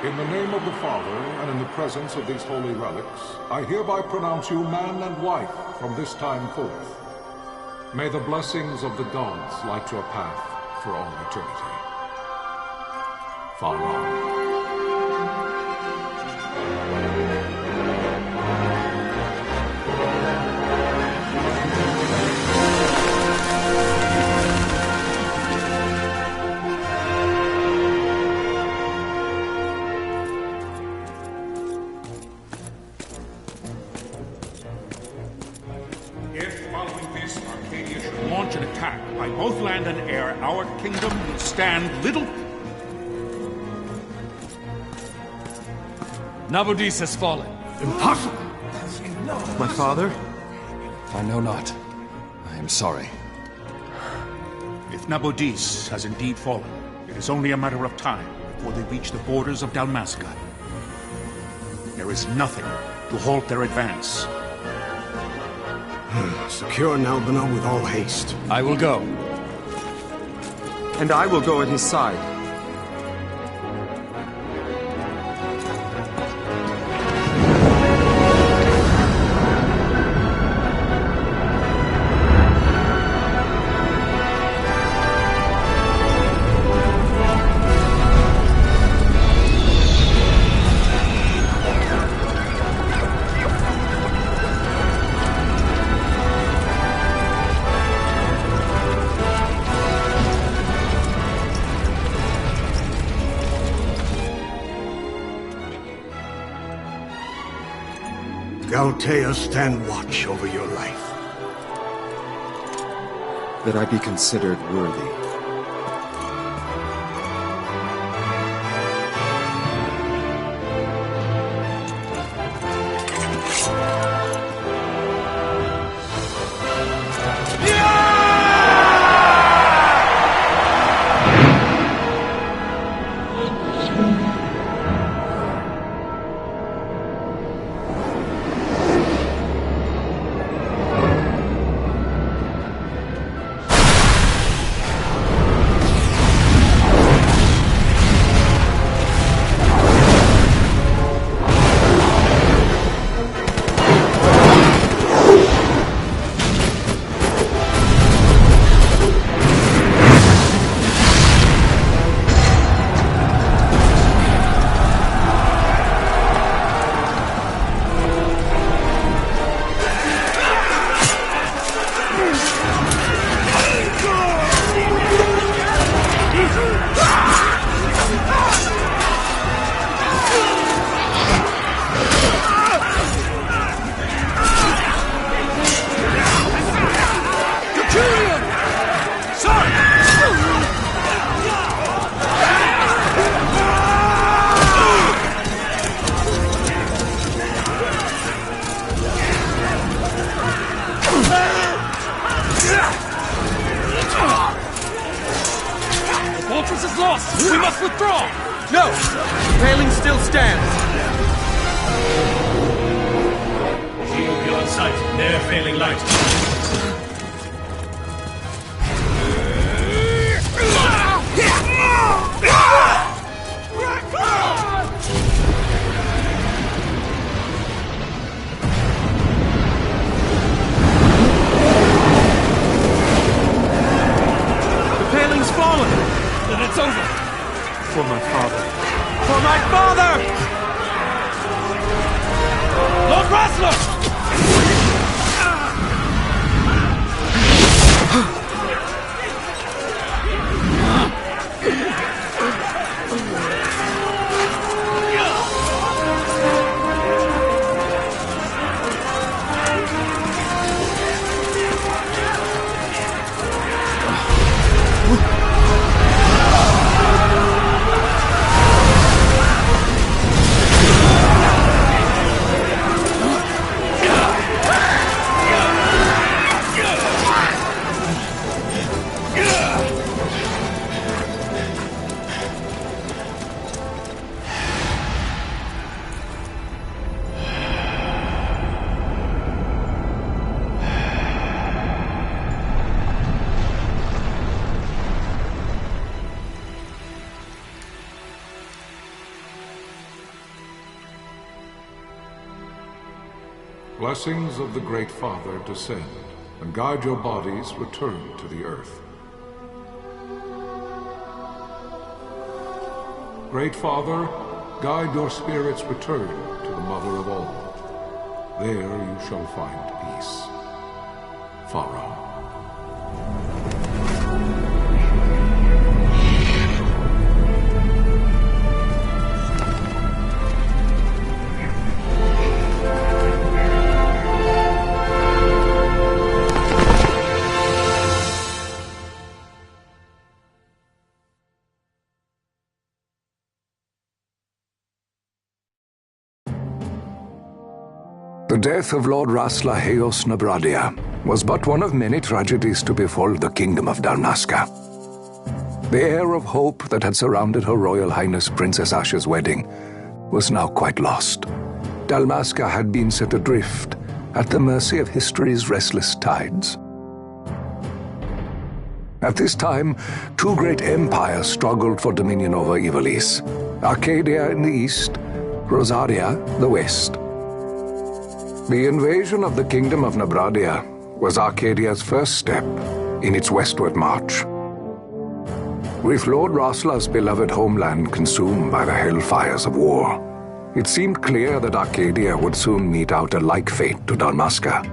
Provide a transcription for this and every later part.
In the name of the Father, and in the presence of these holy relics, I hereby pronounce you man and wife from this time forth. May the blessings of the gods light your path for all eternity. Farewell. Launch an attack by both land and air, our kingdom will stand little... Nabudis has fallen. Impossible! My father? I know not. I am sorry. If Nabudis has indeed fallen, it is only a matter of time before they reach the borders of Dalmasca. There is nothing to halt their advance. Secure Nalbina with all haste. I will go. And I will go at his side. Galtea, stand watch over your life. That I be considered worthy. Fortress is lost! We must withdraw! No! The paling still stands! Shield beyond sight, ne'er failing light. The paling's fallen! Then it's over! For my father. For my father! Lord Rasler! blessings of the Great Father descend, and guide your bodies return to the earth. Great Father, guide your spirits return to the Mother of all. There you shall find peace. Pharaoh. The death of Lord Rasla Heos Nabradia was but one of many tragedies to befall the kingdom of Dalmasca. The air of hope that had surrounded Her Royal Highness Princess Asha's wedding was now quite lost. Dalmasca had been set adrift at the mercy of history's restless tides. At this time, two great empires struggled for dominion over Ivalice: Arcadia in the east, Rosaria the west. The invasion of the Kingdom of Nabradia was Arcadia's first step in its westward march. With Lord Rasla's beloved homeland consumed by the hellfires of war, it seemed clear that Arcadia would soon mete out a like fate to Dalmasca.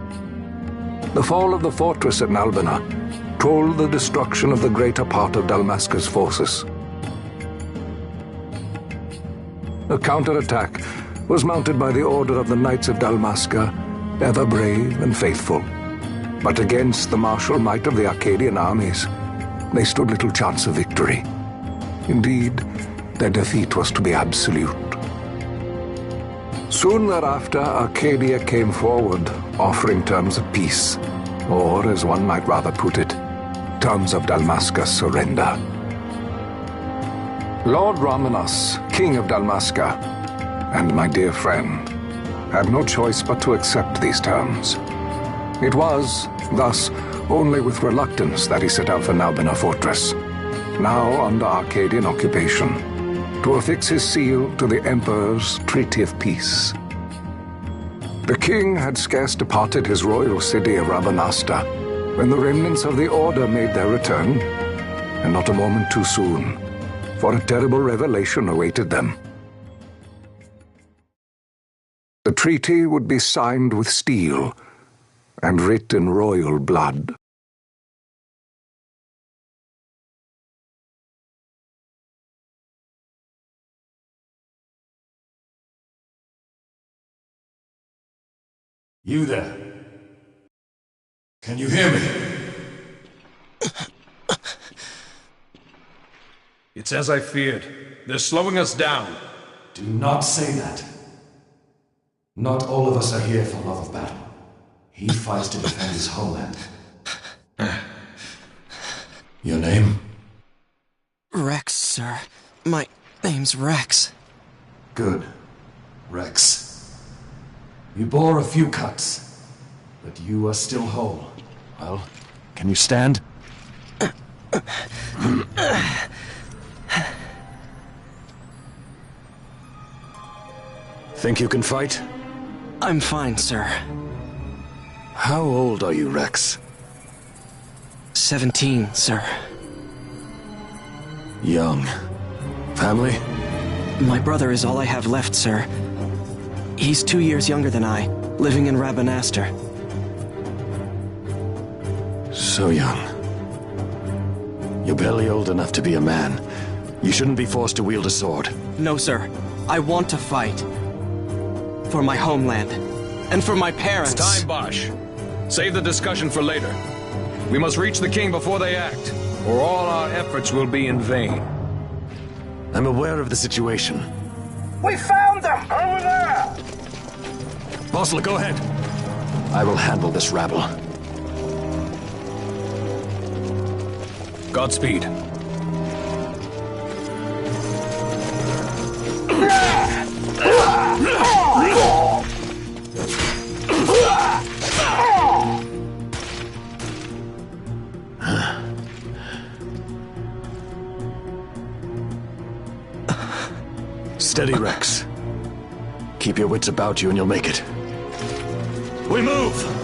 The fall of the fortress at Nalbina told the destruction of the greater part of Dalmasca's forces. A counterattack was mounted by the order of the Knights of Dalmasca, ever brave and faithful. But against the martial might of the Arcadian armies, they stood little chance of victory. Indeed, their defeat was to be absolute. Soon thereafter, Arcadia came forward, offering terms of peace, or, as one might rather put it, terms of Dalmasca's surrender. Lord Ramanas, King of Dalmasca, and my dear friend, had no choice but to accept these terms. It was, thus, only with reluctance that he set out for Nalbina Fortress, now under Arcadian occupation, to affix his seal to the Emperor's Treaty of Peace. The king had scarce departed his royal city of Rabanasta when the remnants of the Order made their return, and not a moment too soon, for a terrible revelation awaited them. The treaty would be signed with steel and writ in royal blood. You there? Can you hear me? It's as I feared. They're slowing us down. Do not say that. Not all of us are here for love of battle. He fights to defend his homeland. Your name? Rex, sir. My name's Rex. Good. Rex. You bore a few cuts, but you are still whole. Well, can you stand? Think you can fight? I'm fine, sir. How old are you, Rex? 17, sir. Young. Family? My brother is all I have left, sir. He's 2 years younger than I, living in Rabanastre. So young. You're barely old enough to be a man. You shouldn't be forced to wield a sword. No, sir. I want to fight. For my homeland. And for my parents. It's time, Bosch. Save the discussion for later. We must reach the king before they act, or all our efforts will be in vain. I'm aware of the situation. We found them! Over there! Bosler, go ahead. I will handle this rabble. Godspeed. Steady, Rex. Keep your wits about you and you'll make it. We move!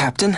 Captain?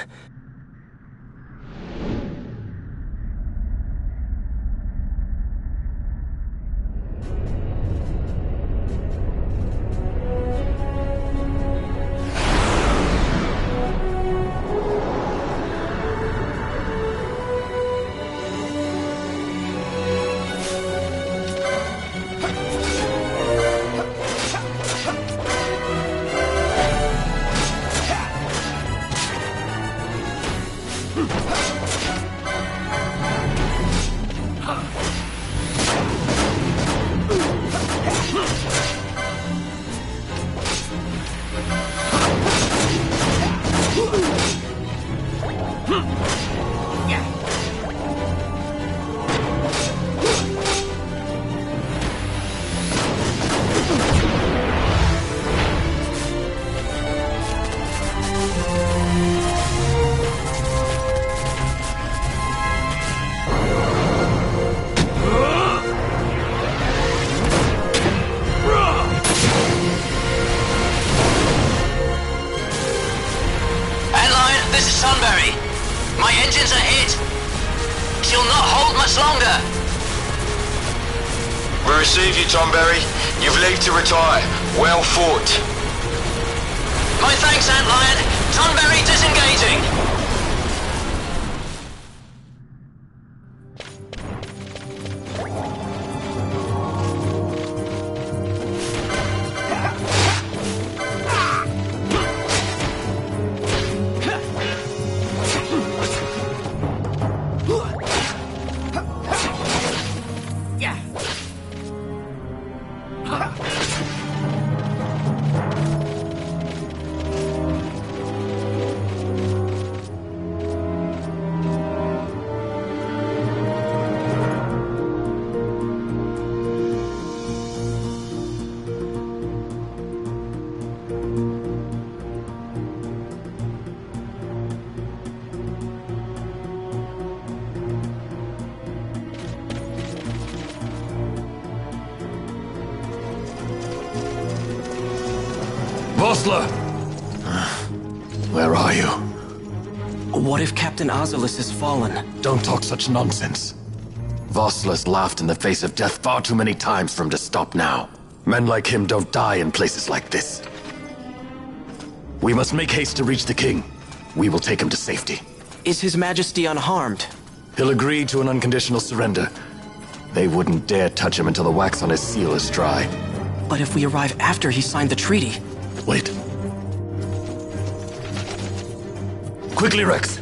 My engines are hit. She'll not hold much longer. We receive you, Tonberry. You've leave to retire. Well fought. My thanks, Antlion. Tonberry disengaging. Vossler! Where are you? What if Captain Oculus has fallen? Don't talk such nonsense. Vossler's laughed in the face of death far too many times for him to stop now. Men like him don't die in places like this. We must make haste to reach the king. We will take him to safety. Is His Majesty unharmed? He'll agree to an unconditional surrender. They wouldn't dare touch him until the wax on his seal is dry. But if we arrive after he signed the treaty... Wait. Quickly, Rex.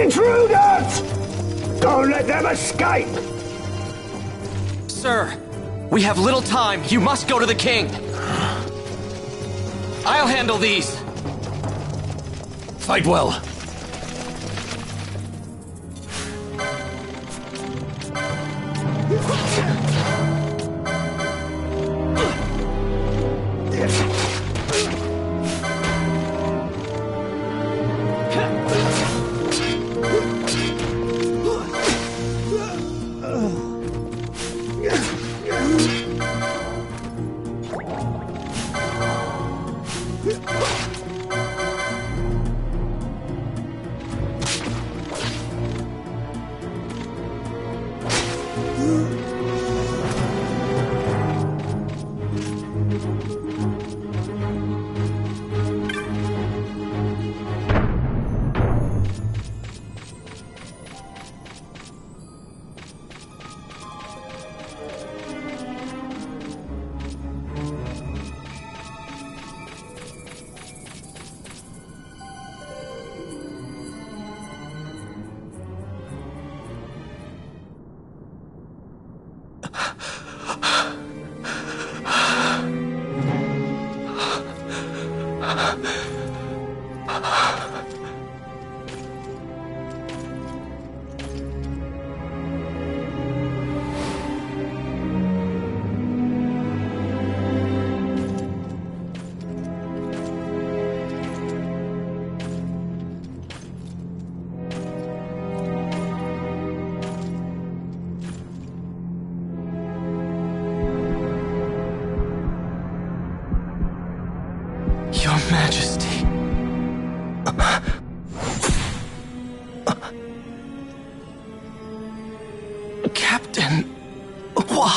Intruders! Don't let them escape! Sir, we have little time. You must go to the king. I'll handle these. Fight well.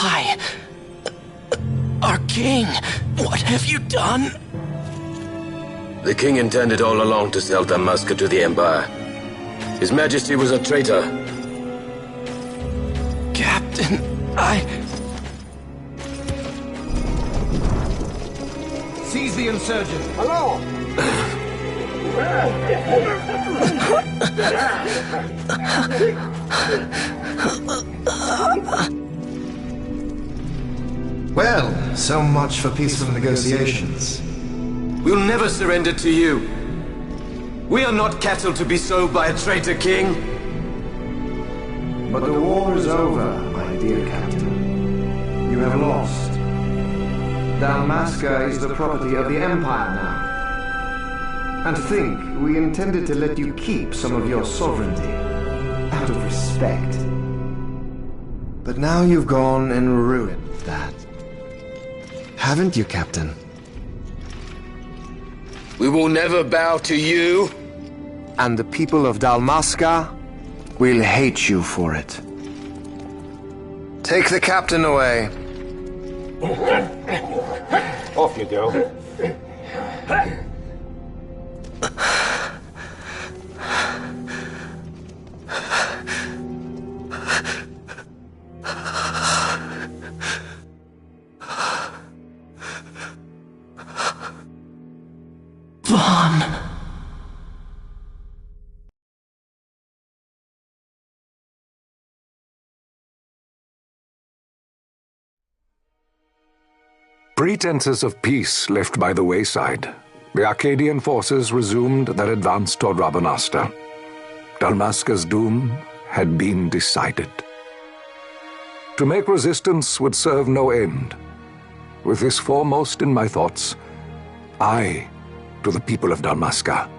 Why? Our king, what have you done? The king intended all along to sell Dalmasca to the Empire. His Majesty was a traitor. Captain, Seize the insurgent. Hello! Well, so much for peaceful negotiations. We'll never surrender to you. We are not cattle to be sold by a traitor king. But the war is over, my dear Captain. You have lost. Dalmasca is the property of the Empire now. And to think we intended to let you keep some of your sovereignty, out of respect. But now you've gone and ruined that. Haven't you, Captain? We will never bow to you. And the people of Dalmasca will hate you for it. Take the captain away. Off you go. Vaughn. Pretenses of peace left by the wayside, the Arcadian forces resumed their advance toward Rabanasta. Dalmasca's doom had been decided. To make resistance would serve no end. With this foremost in my thoughts, I, to the people of Dalmasca.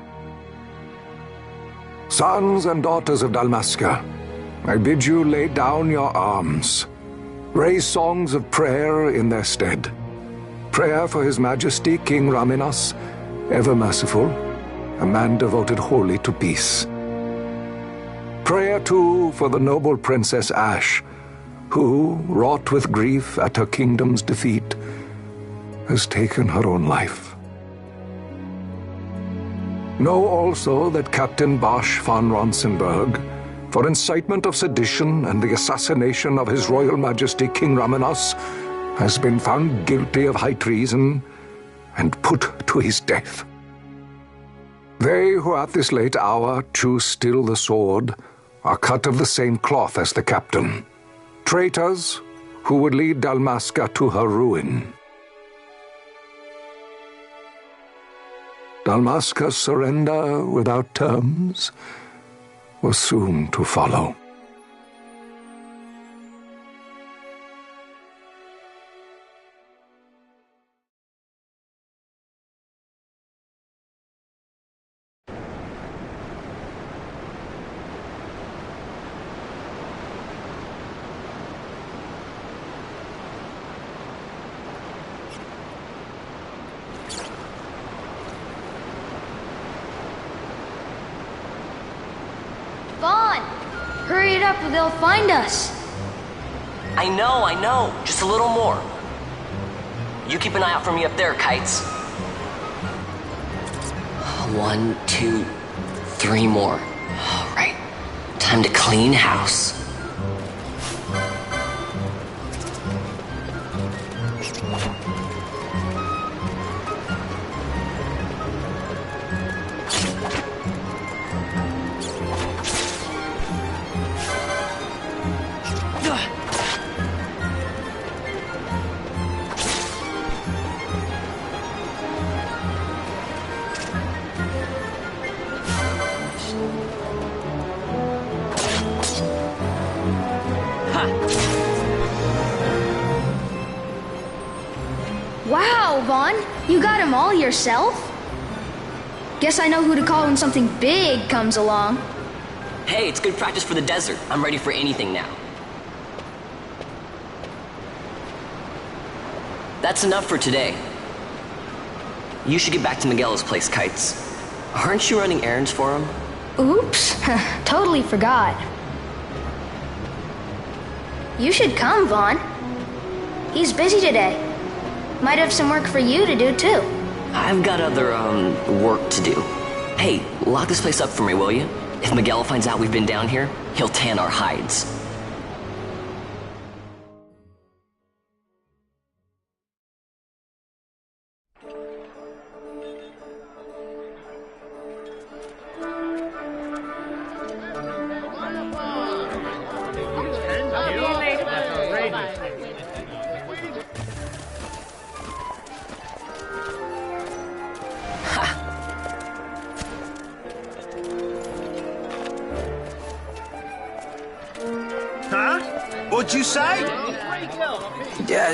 Sons and daughters of Dalmasca, I bid you lay down your arms. Raise songs of prayer in their stead. Prayer for His Majesty King Raminas, ever merciful, a man devoted wholly to peace. Prayer, too, for the noble Princess Ash, who, wrought with grief at her kingdom's defeat, has taken her own life. Know also that Captain Bosch von Ronsenberg, for incitement of sedition and the assassination of His Royal Majesty King Raminas, has been found guilty of high treason and put to his death. They who at this late hour choose still the sword are cut of the same cloth as the captain, traitors who would lead Dalmasca to her ruin. Dalmasca's surrender without terms was soon to follow. Vaughn! Hurry it up or they'll find us! I know. Just a little more. You keep an eye out for me up there, Kites. 1, 2, 3 more. All right. Time to clean house. Wow, Vaughn! You got them all yourself? Guess I know who to call when something big comes along. Hey, it's good practice for the desert. I'm ready for anything now. That's enough for today. You should get back to Miguel's place, Kites. Aren't you running errands for him? Oops, totally forgot. You should come, Vaughn. He's busy today. Might have some work for you to do, too. I've got other, work to do. Hey, lock this place up for me, will you? If Miguel finds out we've been down here, he'll tan our hides. What'd you say?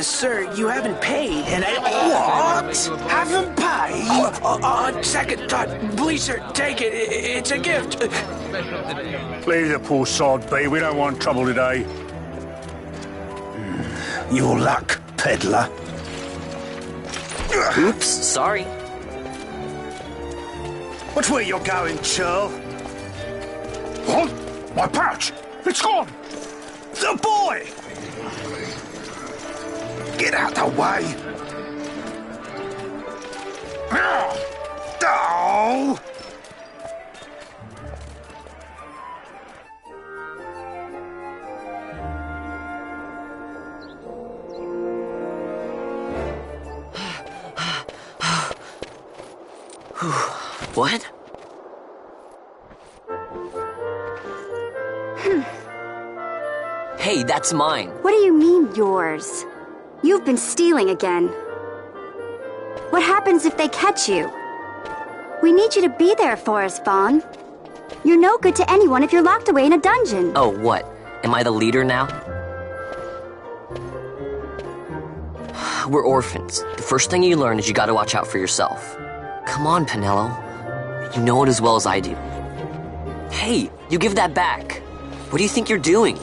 Sir, you haven't paid, and I... What? Haven't paid? On second thought, please, sir, take it. It's a gift. Leave the poor sod be. We don't want trouble today. Your luck, peddler. Oops, sorry. Watch where you're going, churl. What? My pouch! It's gone! The boy! Get out the way! Oh! What? Hey, that's mine. What do you mean, yours? You've been stealing again. What happens if they catch you? We need you to be there for us, Vaughn. You're no good to anyone if you're locked away in a dungeon. Oh, what? Am I the leader now? We're orphans. The first thing you learn is you gotta watch out for yourself. Come on, Pinello. You know it as well as I do. Hey, you give that back. What do you think you're doing?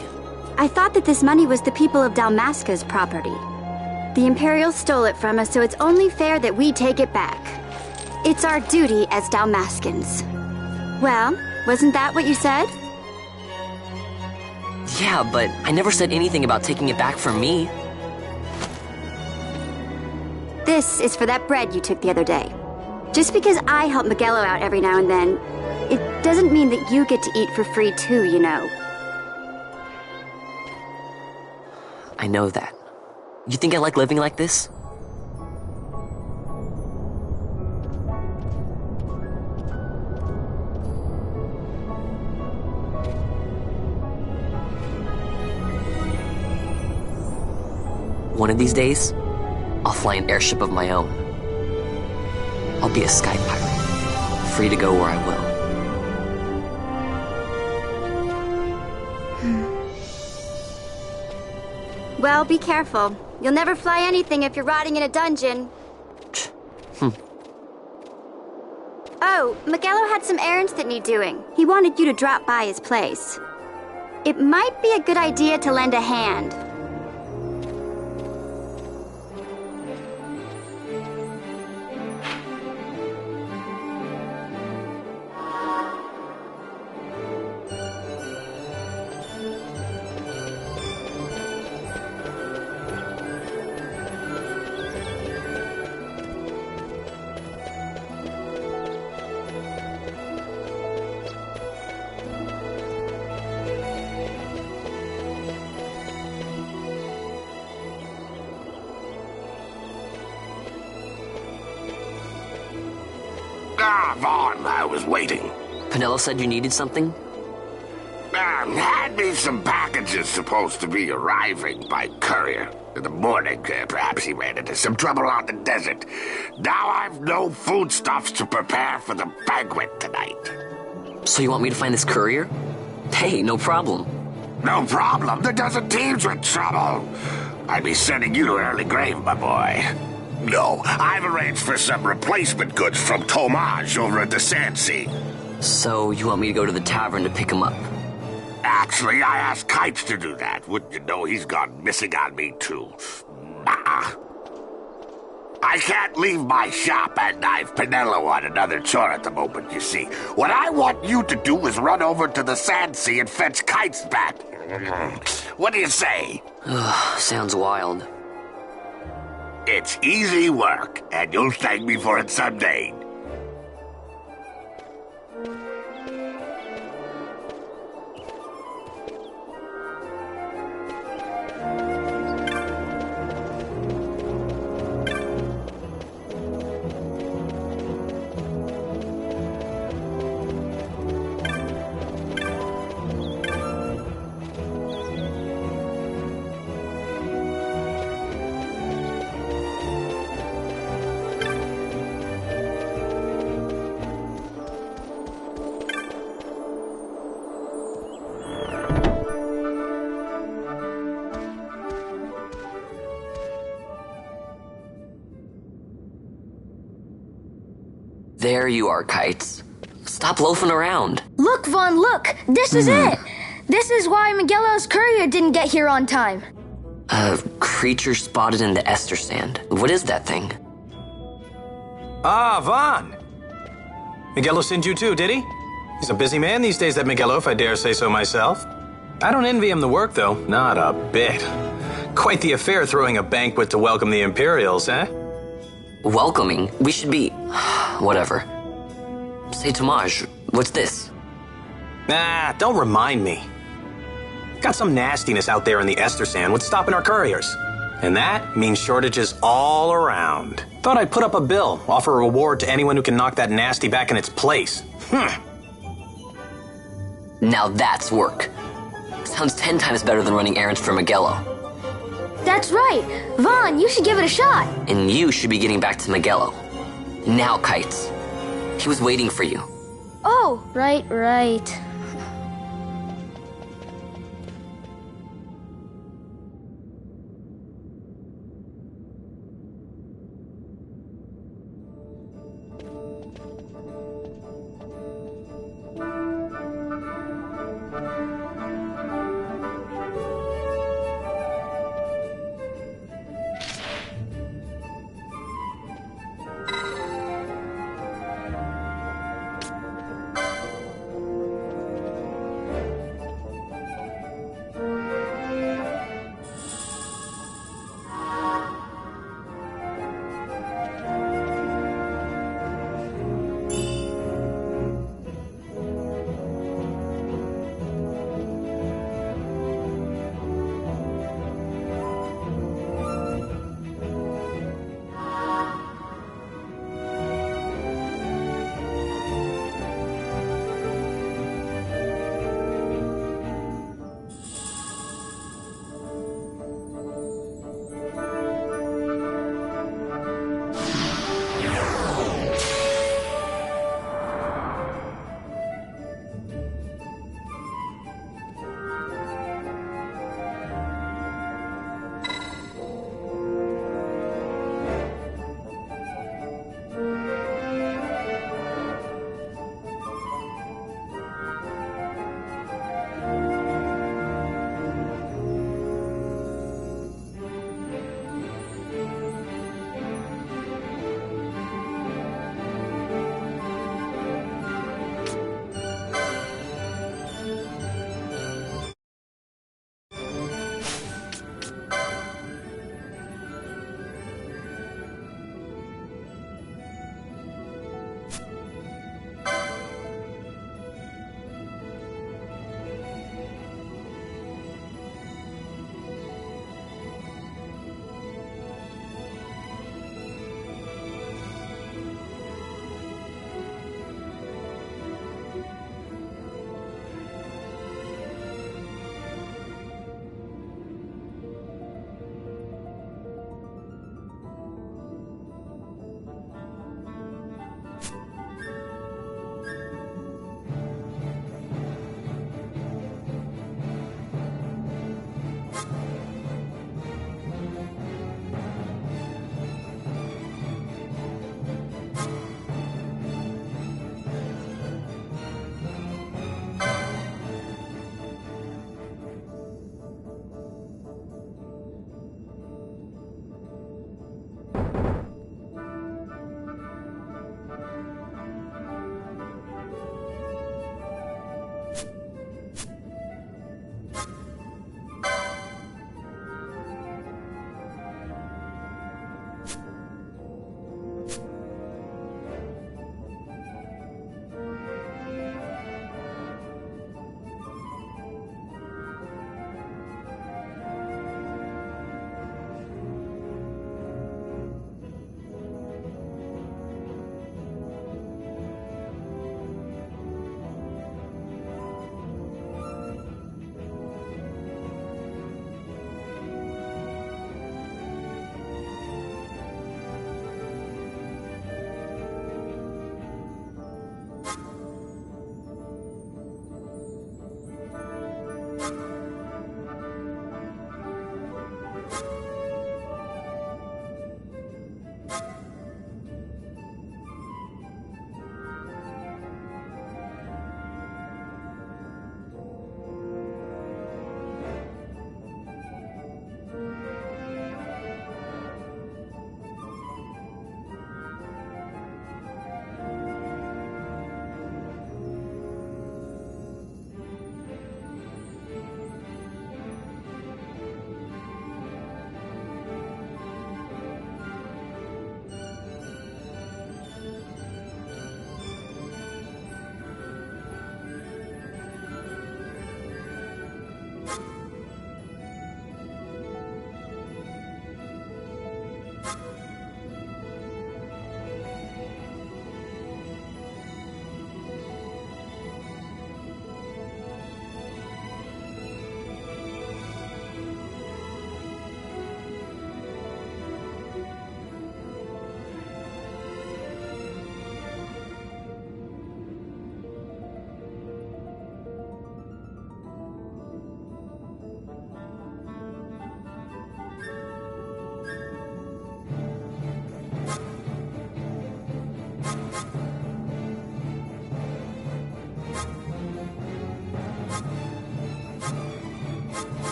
I thought that this money was the people of Dalmasca's property. The Imperials stole it from us, so it's only fair that we take it back. It's our duty as Dalmascans. Well, wasn't that what you said? Yeah, but I never said anything about taking it back from me. This is for that bread you took the other day. Just because I help Miguelo out every now and then, it doesn't mean that you get to eat for free too, you know. I know that. You think I like living like this? One of these days, I'll fly an airship of my own. I'll be a sky pirate, free to go where I will. Well, be careful. You'll never fly anything if you're rotting in a dungeon. Oh, Miguelo had some errands that need doing. He wanted you to drop by his place. It might be a good idea to lend a hand. Vaughn, I was waiting. Pinello said you needed something? Had me some packages supposed to be arriving by courier. In the morning, perhaps he ran into some trouble on the desert. Now I've no foodstuffs to prepare for the banquet tonight. So you want me to find this courier? Hey, no problem. No problem. The desert teem's with trouble. I'd be sending you to an early grave, my boy. No, I've arranged for some replacement goods from Tomage over at the Sandsea. So you want me to go to the tavern to pick him up? Actually, I asked Kites to do that. Wouldn't you know he's gone missing on me, too. Nah. I can't leave my shop, and I've Pinello on another chore at the moment, you see. What I want you to do is run over to the Sandsea and fetch Kites back. What do you say? Sounds wild. It's easy work, and you'll thank me for it someday. There you are, Kites. Stop loafing around. Look, Vaughn, look! This is it! This is why Miguelo's courier didn't get here on time. A creature spotted in the Ester Sand. What is that thing? Ah, Vaughn! Miguelo sent you too, did he? He's a busy man these days, that Miguelo, if I dare say so myself. I don't envy him the work, though. Not a bit. Quite the affair throwing a banquet to welcome the Imperials, eh? Welcoming? We should be... whatever. Say, Tomaj, what's this? Ah, don't remind me. Got some nastiness out there in the Ester Sand. What's stopping our couriers? And that means shortages all around. Thought I'd put up a bill, offer a reward to anyone who can knock that nasty back in its place. Now that's work. Sounds 10 times better than running errands for Miguelo. That's right! Vaughn, you should give it a shot! And you should be getting back to Miguelo. Now, Kites. He was waiting for you. Oh, right.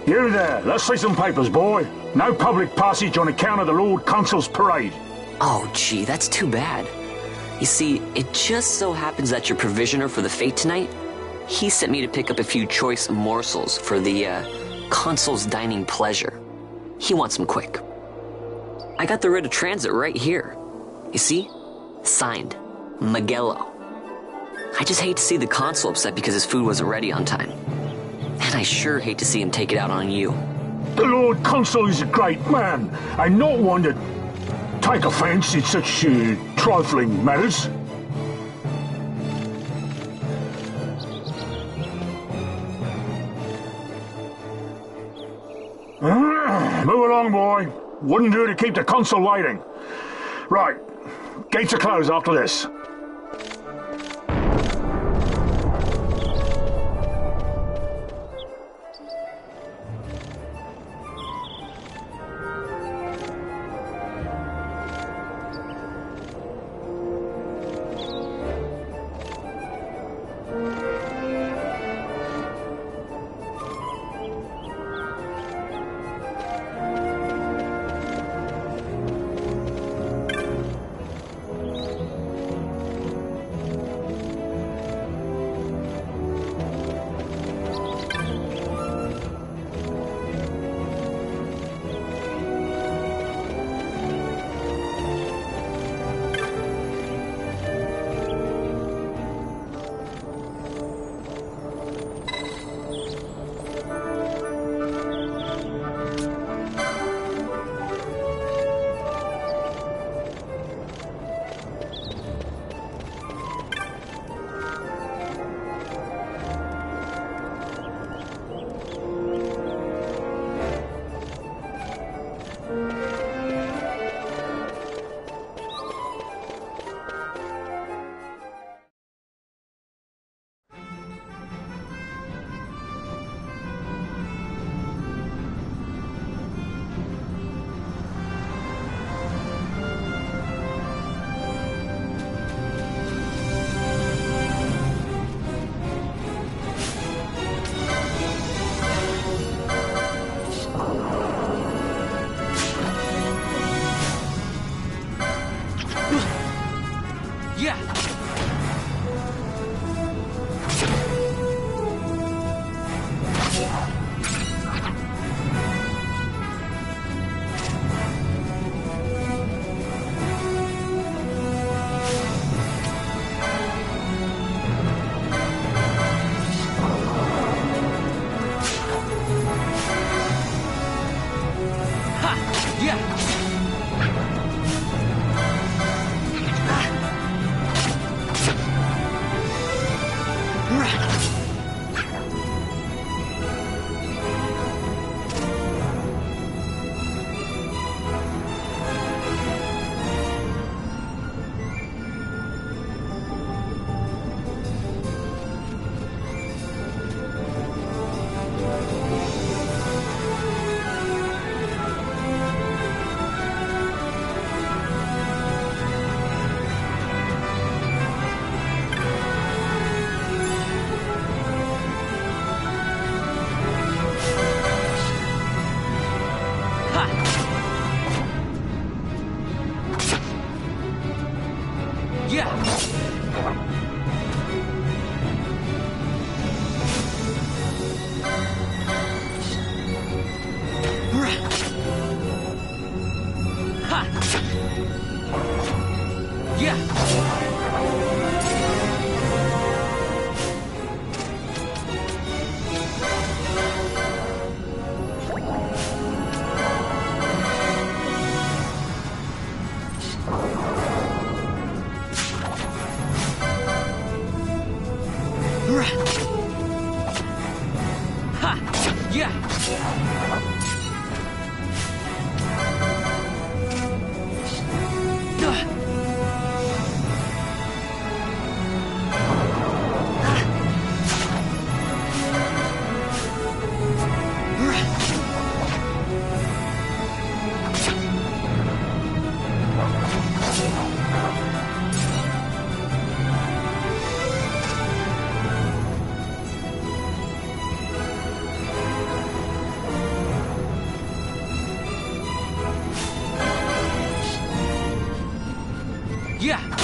You there, let's see some papers, boy. No public passage on account of the Lord Consul's parade. Oh, gee, that's too bad. You see, it just so happens that your provisioner for the fete tonight, he sent me to pick up a few choice morsels for the, Consul's dining pleasure. He wants them quick. I got the writ of transit right here. You see? Signed, Magello. I just hate to see the Consul upset because his food wasn't ready on time. And I sure hate to see him take it out on you. The Lord Consul is a great man, and not one to take offence in such trifling matters. Move along, boy. Wouldn't do to keep the Consul waiting. Right. Gates are closed after this. Yeah.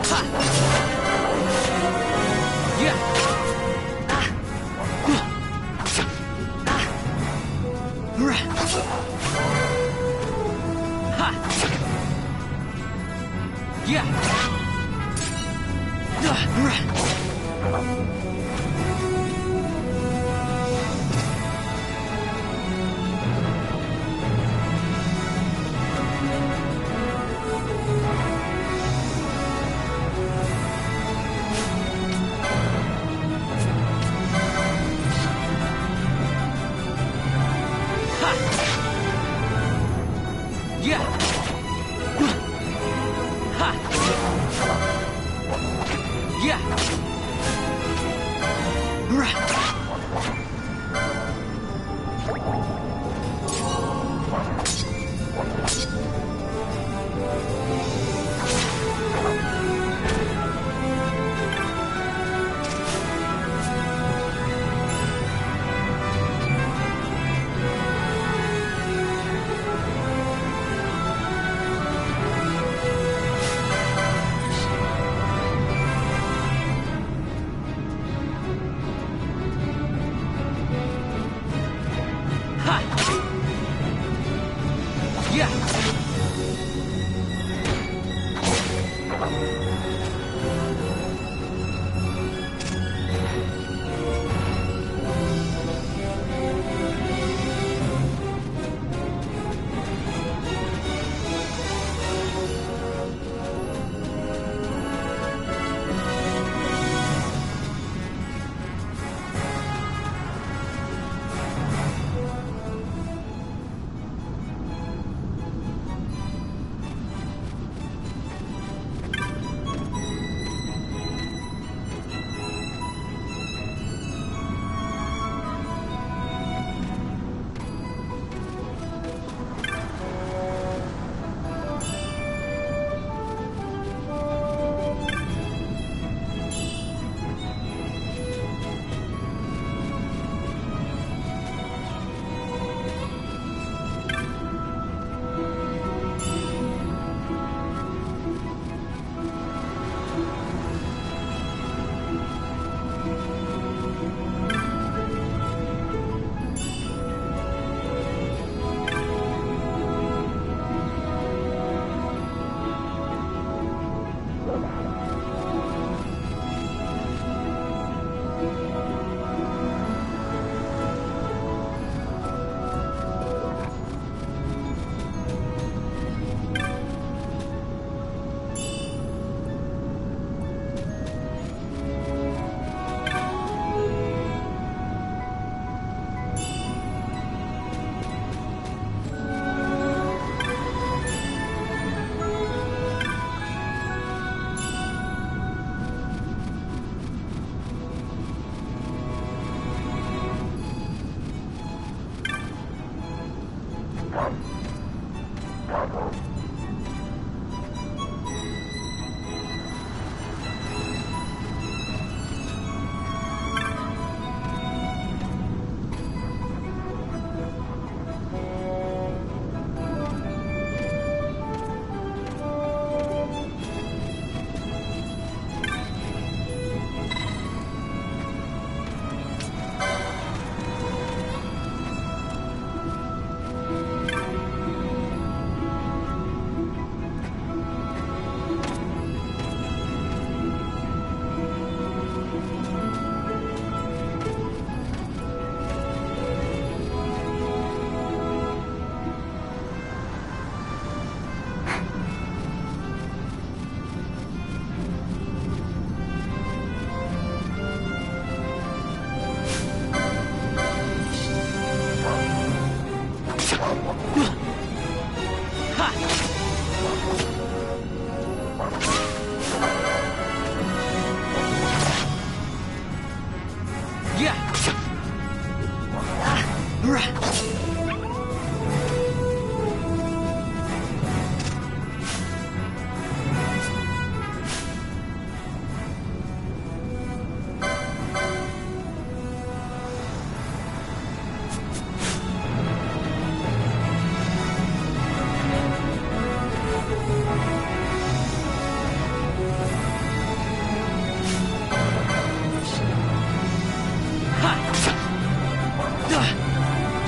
Ha. Yeah.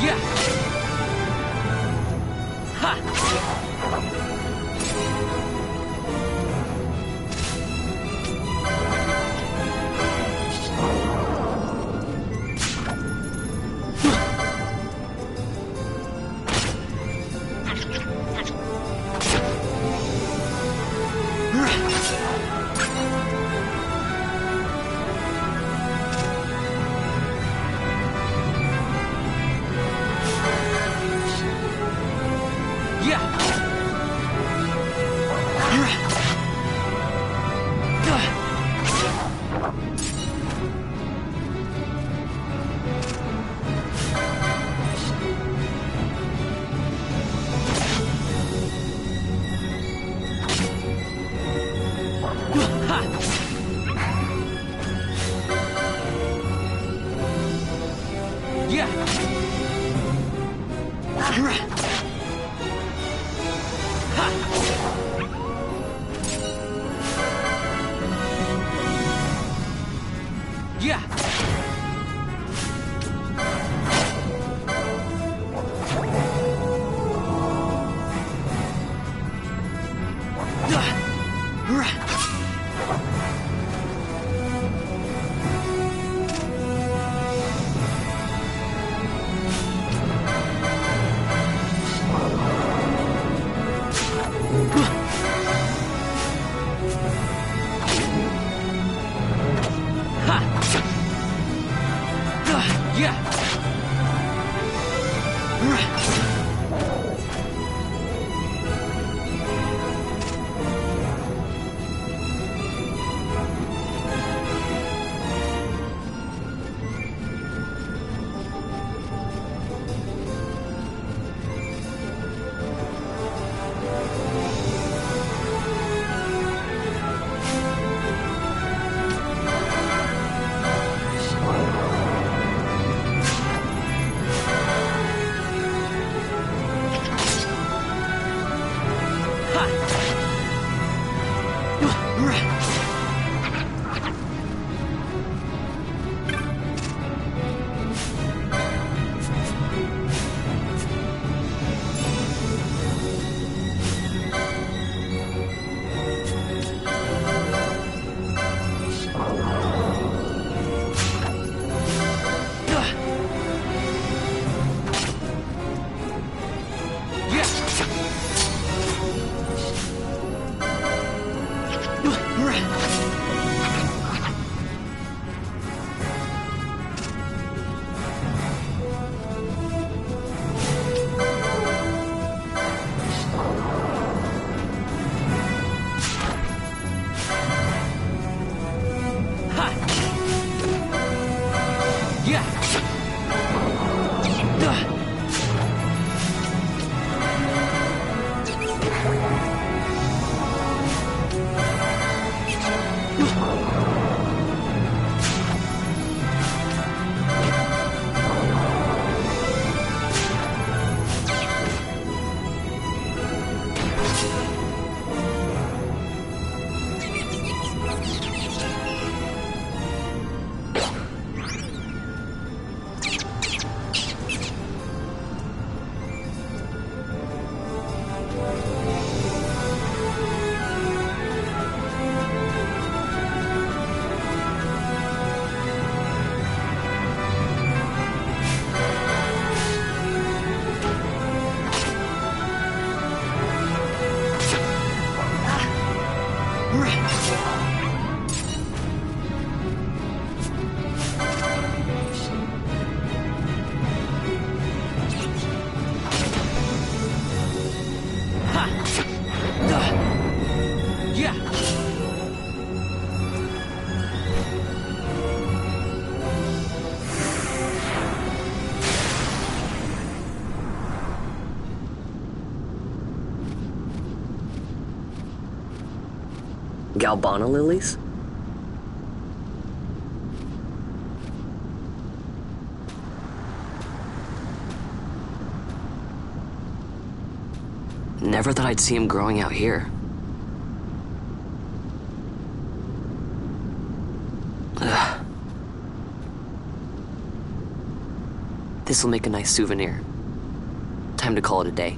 Yeah. Galbana lilies? Never thought I'd see him growing out here. Ugh. This'll make a nice souvenir. Time to call it a day.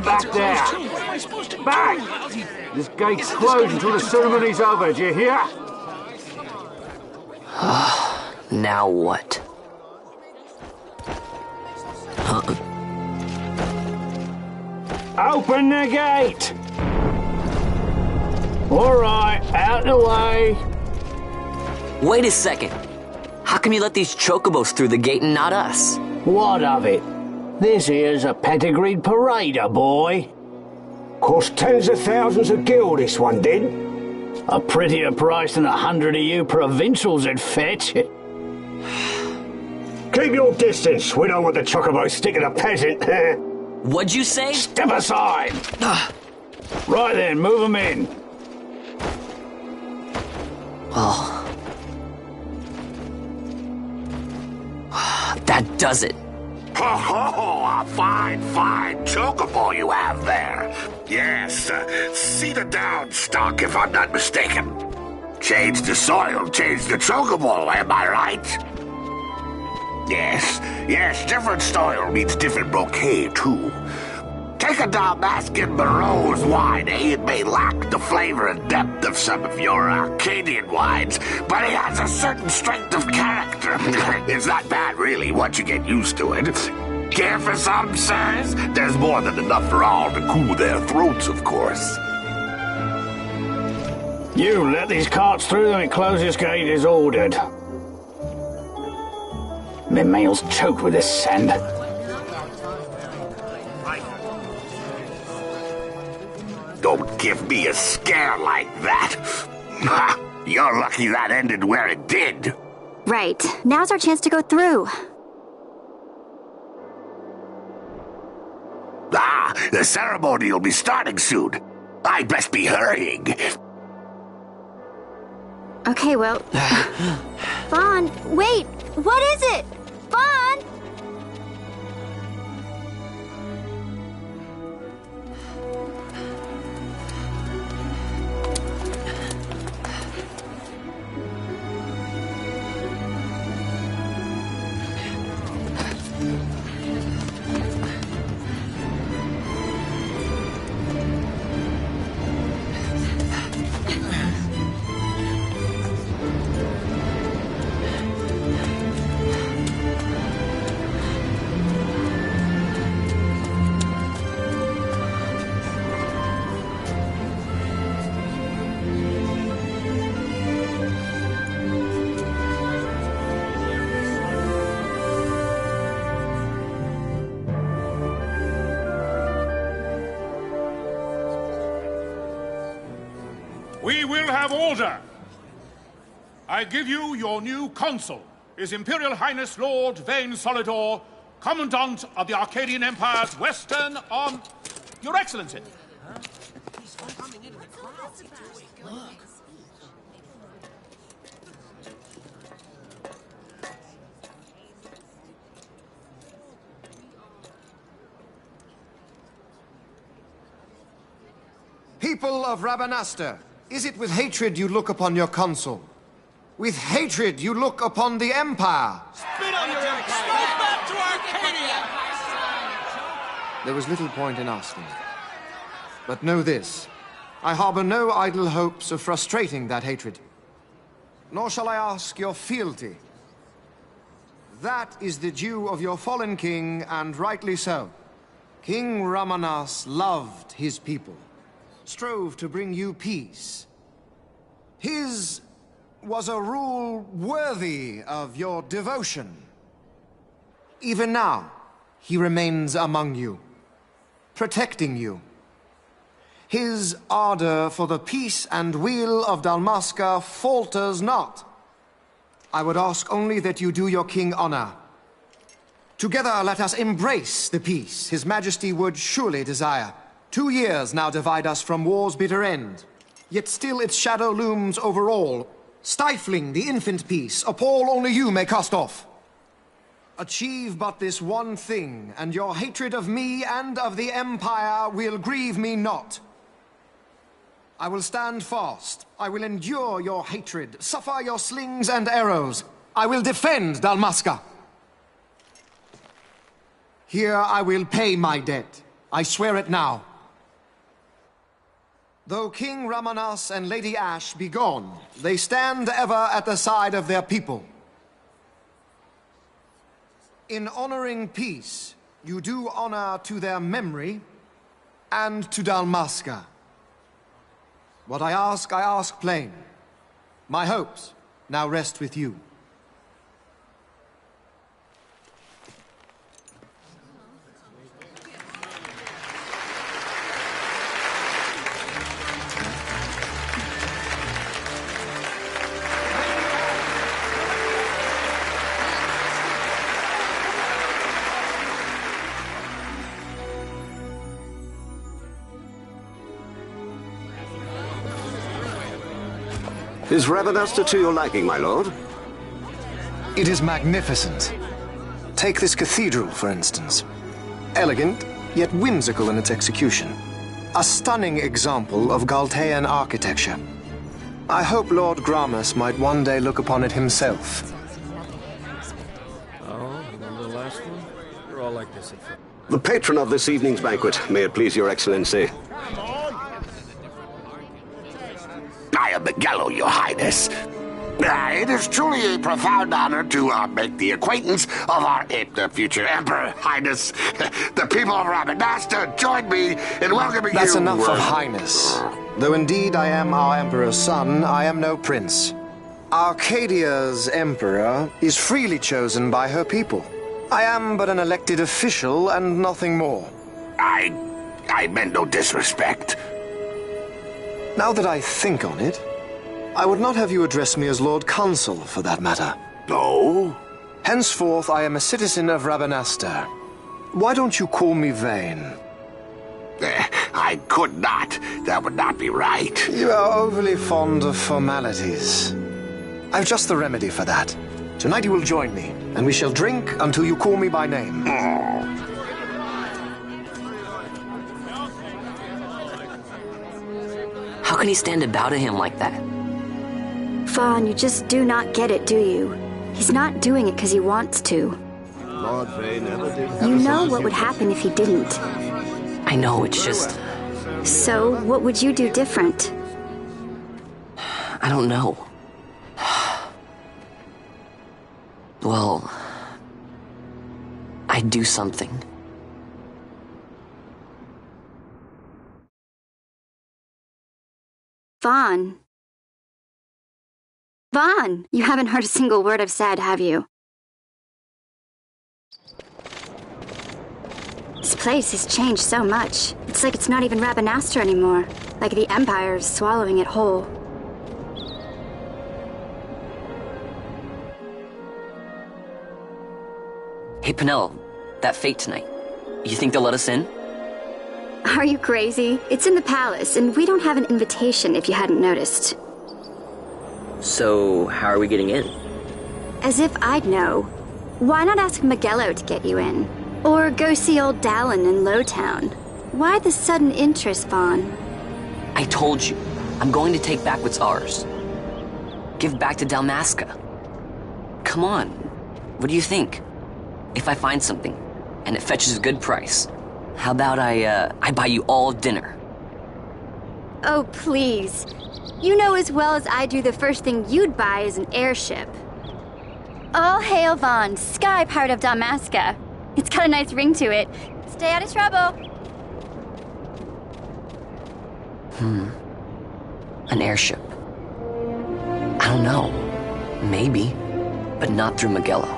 Stand back there! Back! This gate's closed until the ceremony's over, do you hear? Now what? Open the gate! Alright, out the way. Wait a second. How come you let these chocobos through the gate and not us? What of it? This here's a pedigreed parader, boy. Cost tens of thousands of gil, this one did. A prettier price than 100 of you provincials would fetch. Keep your distance. We don't want the chocobo sticking a peasant. What'd you say? Step aside. Right then, move them in. Oh. That does it. Ho ho! A fine chocobo you have there. Yes, cedar down stock if I'm not mistaken. Change the soil, change the chocobo, am I right? Yes, different soil means different bouquet too. Take a Dalmascan Barrow's wine, It may lack the flavor and depth of some of your Arcadian wines, but it has a certain strength of character. It's not bad, really, once you get used to it. Care for some, sirs? There's more than enough for all to cool their throats, of course. You let these carts through and closest gate is ordered. My mail's choked with this sand. Don't give me a scare like that. You're lucky that ended where it did. Right. Now's our chance to go through. The ceremony will be starting soon. I'd best be hurrying. Okay, well... Vaughn, wait! What is it? Vaughn! We will have order. I give you your new consul, His Imperial Highness Lord Vane Solidor, Commandant of the Arcadian Empire's Western Arm... Your Excellency. People of Rabanastre, is it with hatred you look upon your consul? With hatred you look upon the Empire? Spit on your empire! Go back to Arcadia! There was little point in asking. But know this, I harbor no idle hopes of frustrating that hatred. Nor shall I ask your fealty. That is the due of your fallen king, and rightly so. King Ramanas loved his people, strove to bring you peace. His was a rule worthy of your devotion. Even now, he remains among you, protecting you. His ardor for the peace and weal of Dalmasca falters not. I would ask only that you do your king honor. Together let us embrace the peace His Majesty would surely desire. 2 years now divide us from war's bitter end, yet still its shadow looms over all, stifling the infant peace a pall only you may cast off. Achieve but this one thing, and your hatred of me and of the Empire will grieve me not. I will stand fast. I will endure your hatred, suffer your slings and arrows. I will defend Dalmasca. Here I will pay my debt. I swear it now. Though King Ramanas and Lady Ash be gone, they stand ever at the side of their people. In honoring peace, you do honor to their memory and to Dalmasca. What I ask plain. My hopes now rest with you. Is Rabanasta to your liking, my lord? It is magnificent. Take this cathedral, for instance. Elegant, yet whimsical in its execution. A stunning example of Galtean architecture. I hope Lord Gramus might one day look upon it himself. Oh, remember the last one? You're all like this at first. The patron of this evening's banquet, may it please your excellency. I am Miguelo, your highness. It is truly a profound honor to make the acquaintance of our future emperor, highness. The people of Rabanasta join me in welcoming you. That's enough of highness. Though indeed I am our emperor's son, I am no prince. Arcadia's emperor is freely chosen by her people. I am but an elected official and nothing more. I meant no disrespect. Now that I think on it, I would not have you address me as Lord Consul, for that matter. No? Henceforth, I am a citizen of Rabanasta. Why don't you call me Vane? I could not. That would not be right. You are overly fond of formalities. I've just the remedy for that. Tonight you will join me, and we shall drink until you call me by name. How can he stand about to him like that? Fawn, you just do not get it, do you? He's not doing it because he wants to. Lord Vane never did. You know what would happen if he didn't. I know, it's just... So, what would you do different? I don't know. Well... I'd do something. Vaughn. Vaughn! You haven't heard a single word I've said, have you? This place has changed so much. It's like it's not even Rabanasta anymore. Like the Empire is swallowing it whole. Hey, Penelo, that fete tonight. You think they'll let us in? Are you crazy? It's in the palace, and we don't have an invitation if you hadn't noticed. So, how are we getting in? As if I'd know. Why not ask Miguelo to get you in? Or go see old Dallin in Lowtown? Why the sudden interest, Vaughn? I told you, I'm going to take back what's ours. Give back to Dalmasca. Come on, what do you think? If I find something, and it fetches a good price, how about I buy you all dinner? Oh, please. You know as well as I do the first thing you'd buy is an airship. All hail Vaughn, Sky Pirate of Dalmasca. It's got a nice ring to it. Stay out of trouble. An airship. I don't know. Maybe, but not through Miguelo.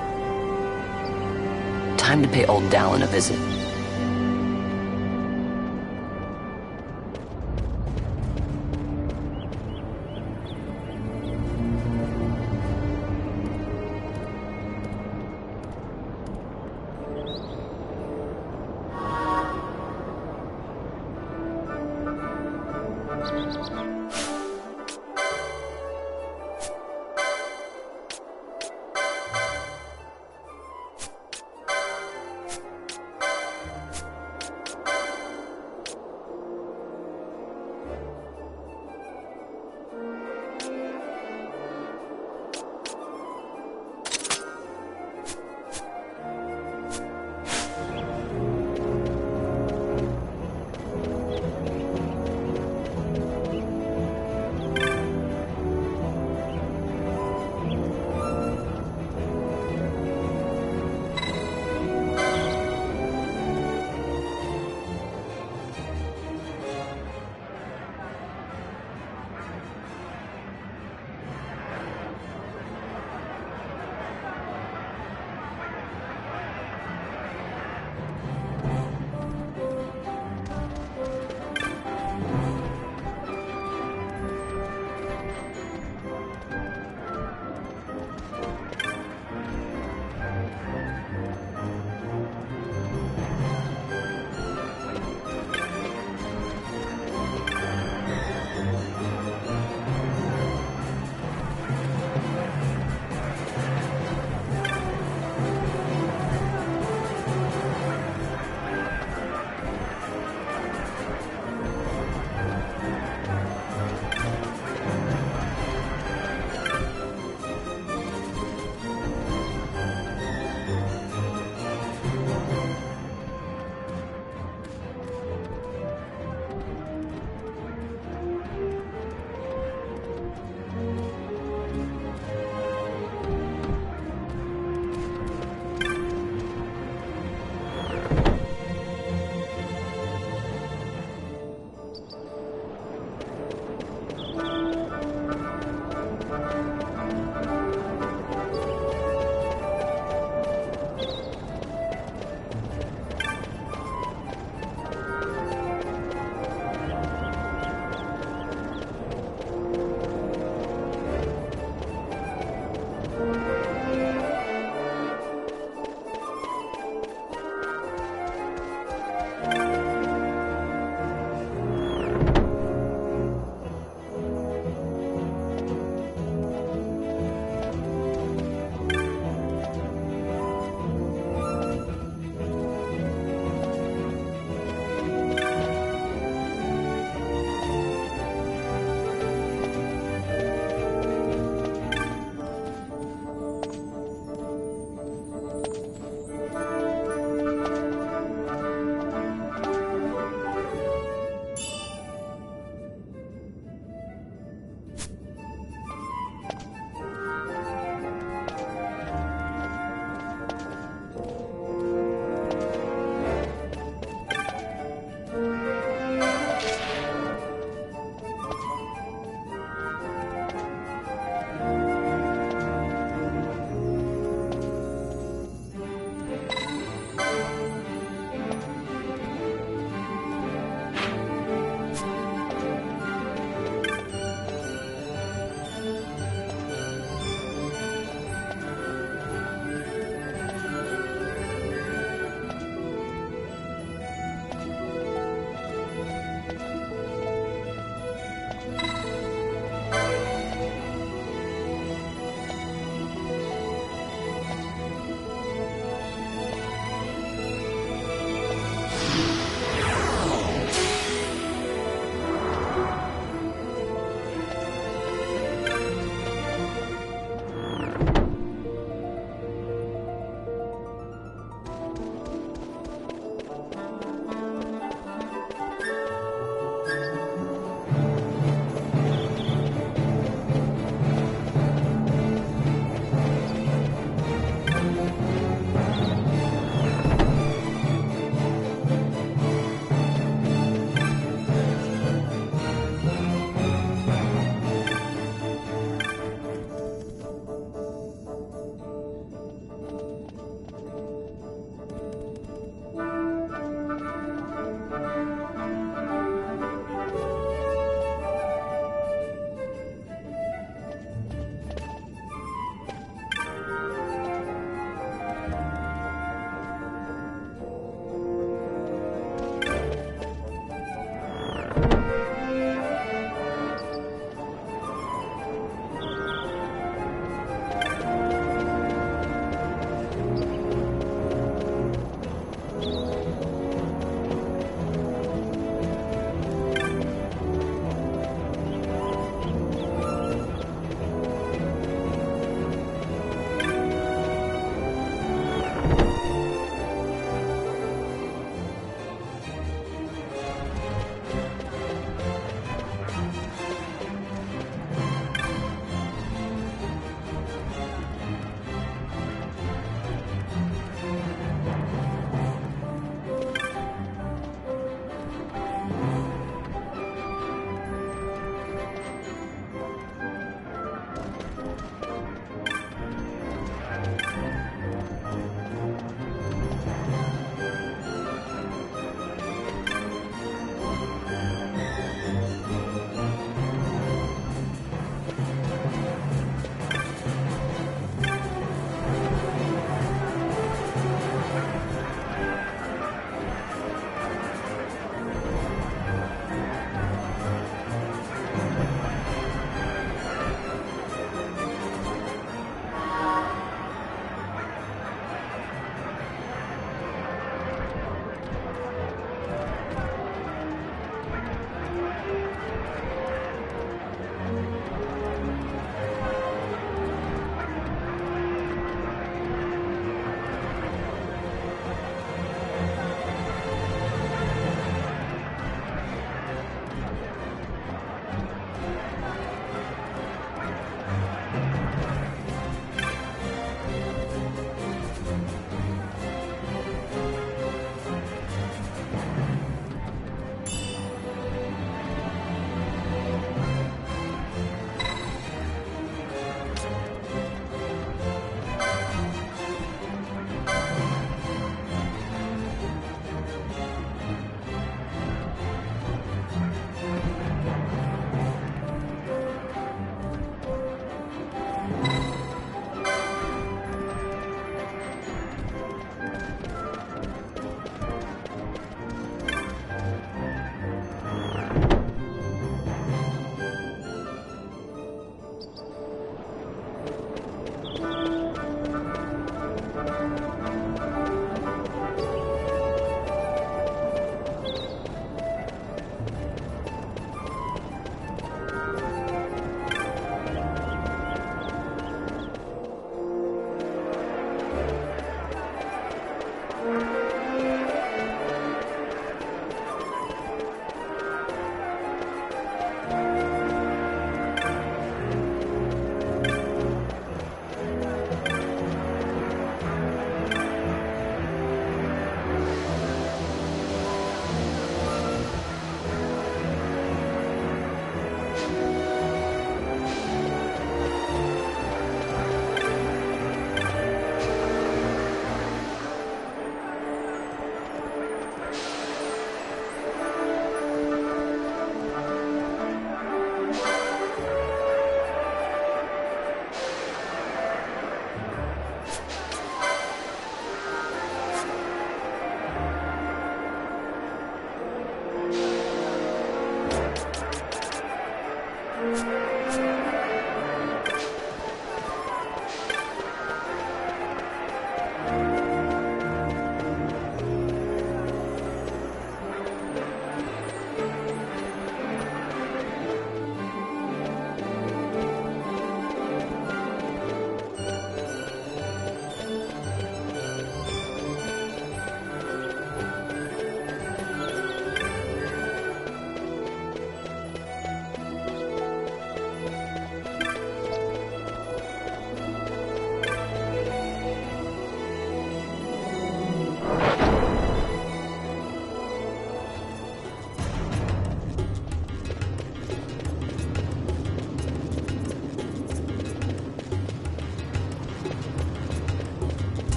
Time to pay old Dallin a visit.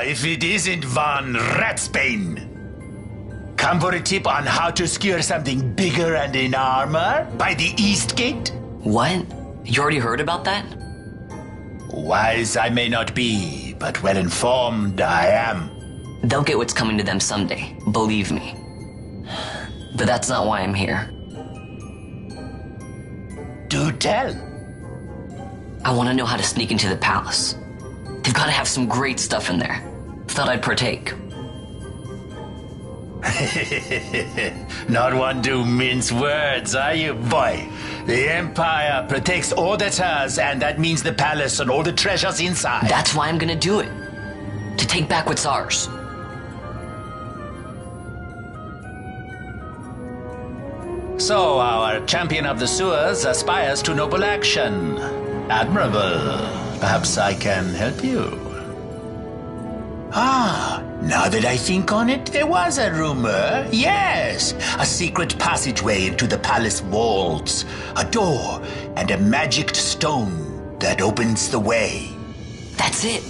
If it isn't Von Ratsbane. Come for a tip on how to secure something bigger and in armor by the East Gate? What? You already heard about that? Wise I may not be, but well informed I am. They'll get what's coming to them someday, believe me. But that's not why I'm here. Do tell. I want to know how to sneak into the palace. They've got to have some great stuff in there. Thought I'd partake. Not one to mince words, are you, boy? The Empire protects all that's hers, and that means the palace and all the treasures inside. That's why I'm gonna do it. To take back what's ours. So, our champion of the sewers aspires to noble action. Admirable. Perhaps I can help you. Now that I think on it, there was a rumor. Yes, a secret passageway into the palace walls. A door and a magic stone that opens the way. That's it.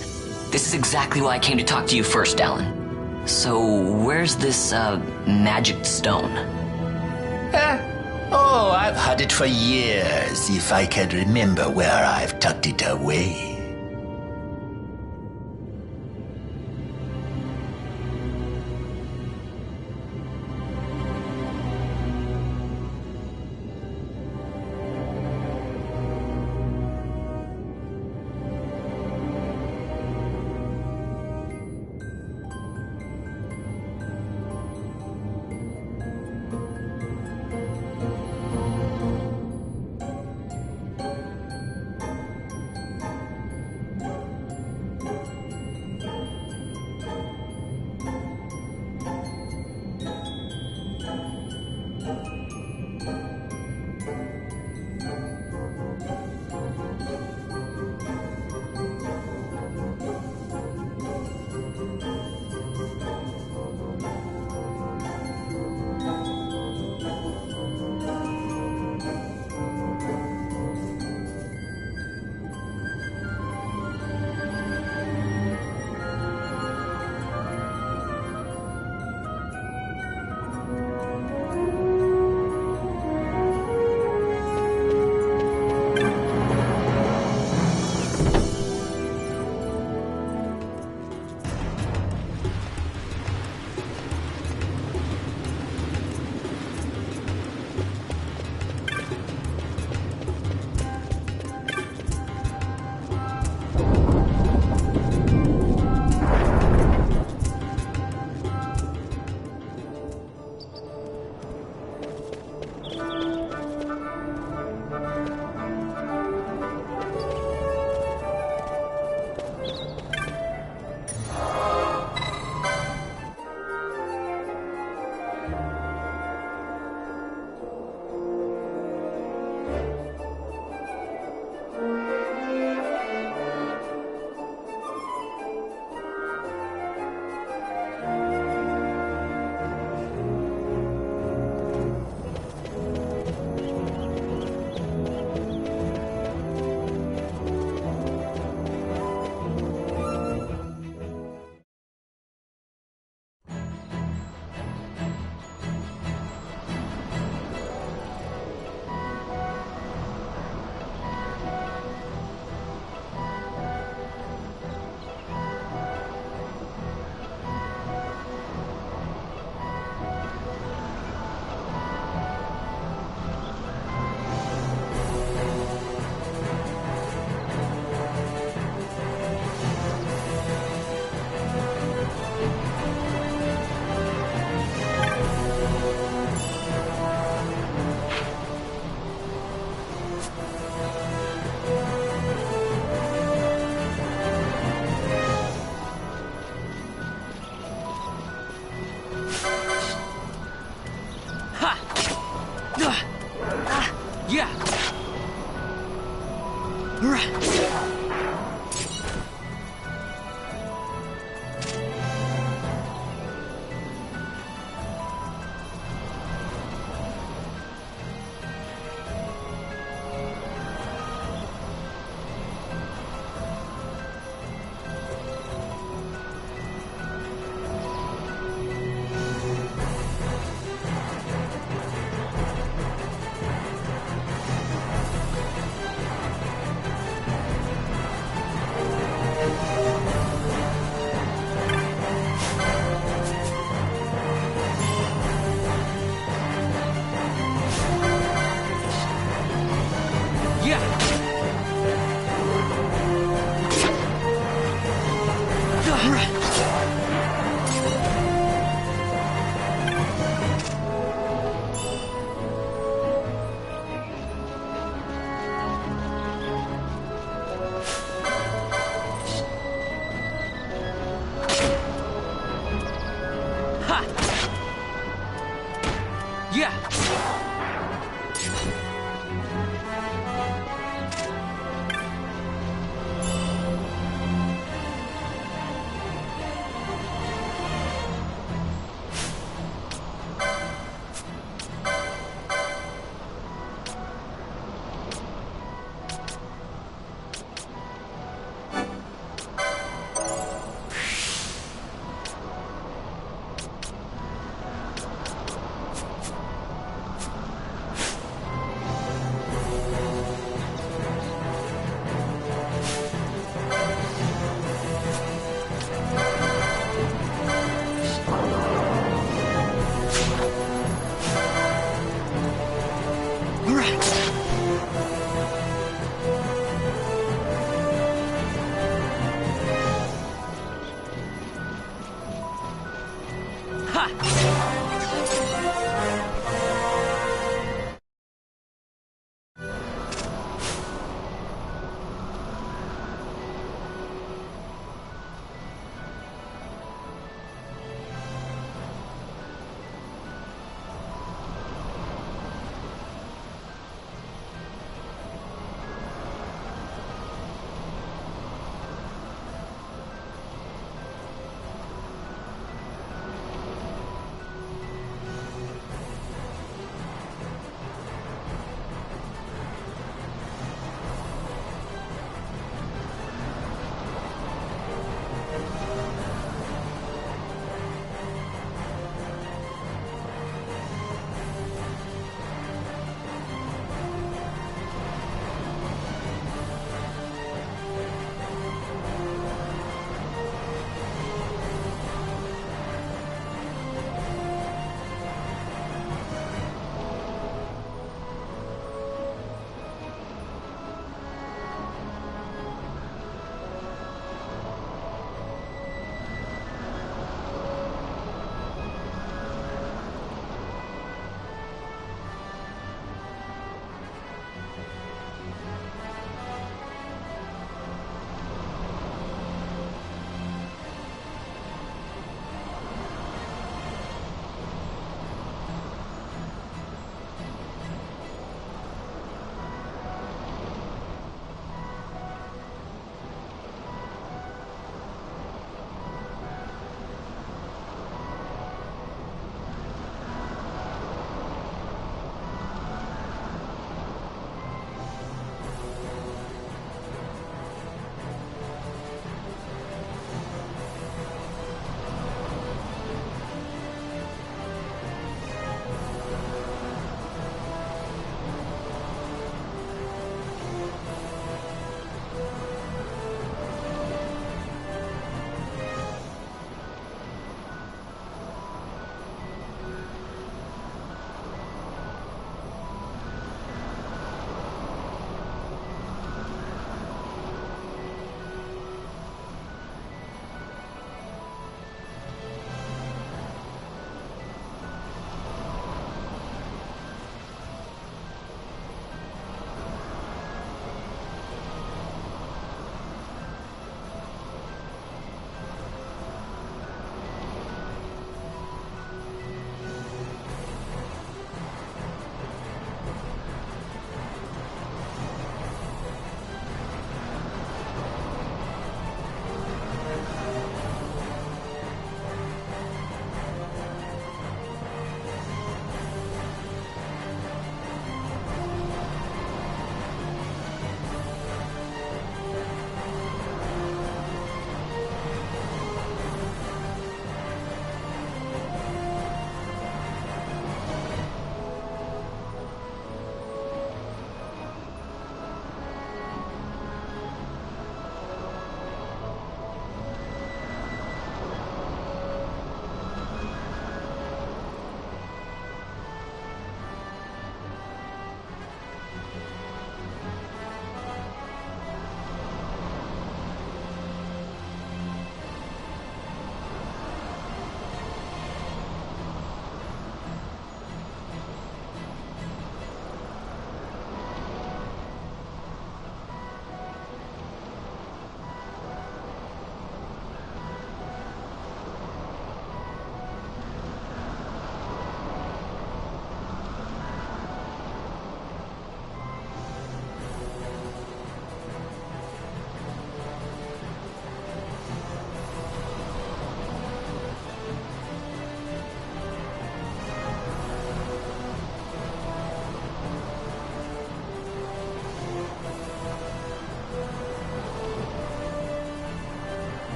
This is exactly why I came to talk to you first, Alan. So, where's this, magic stone? I've had it for years, if I can remember where I've tucked it away.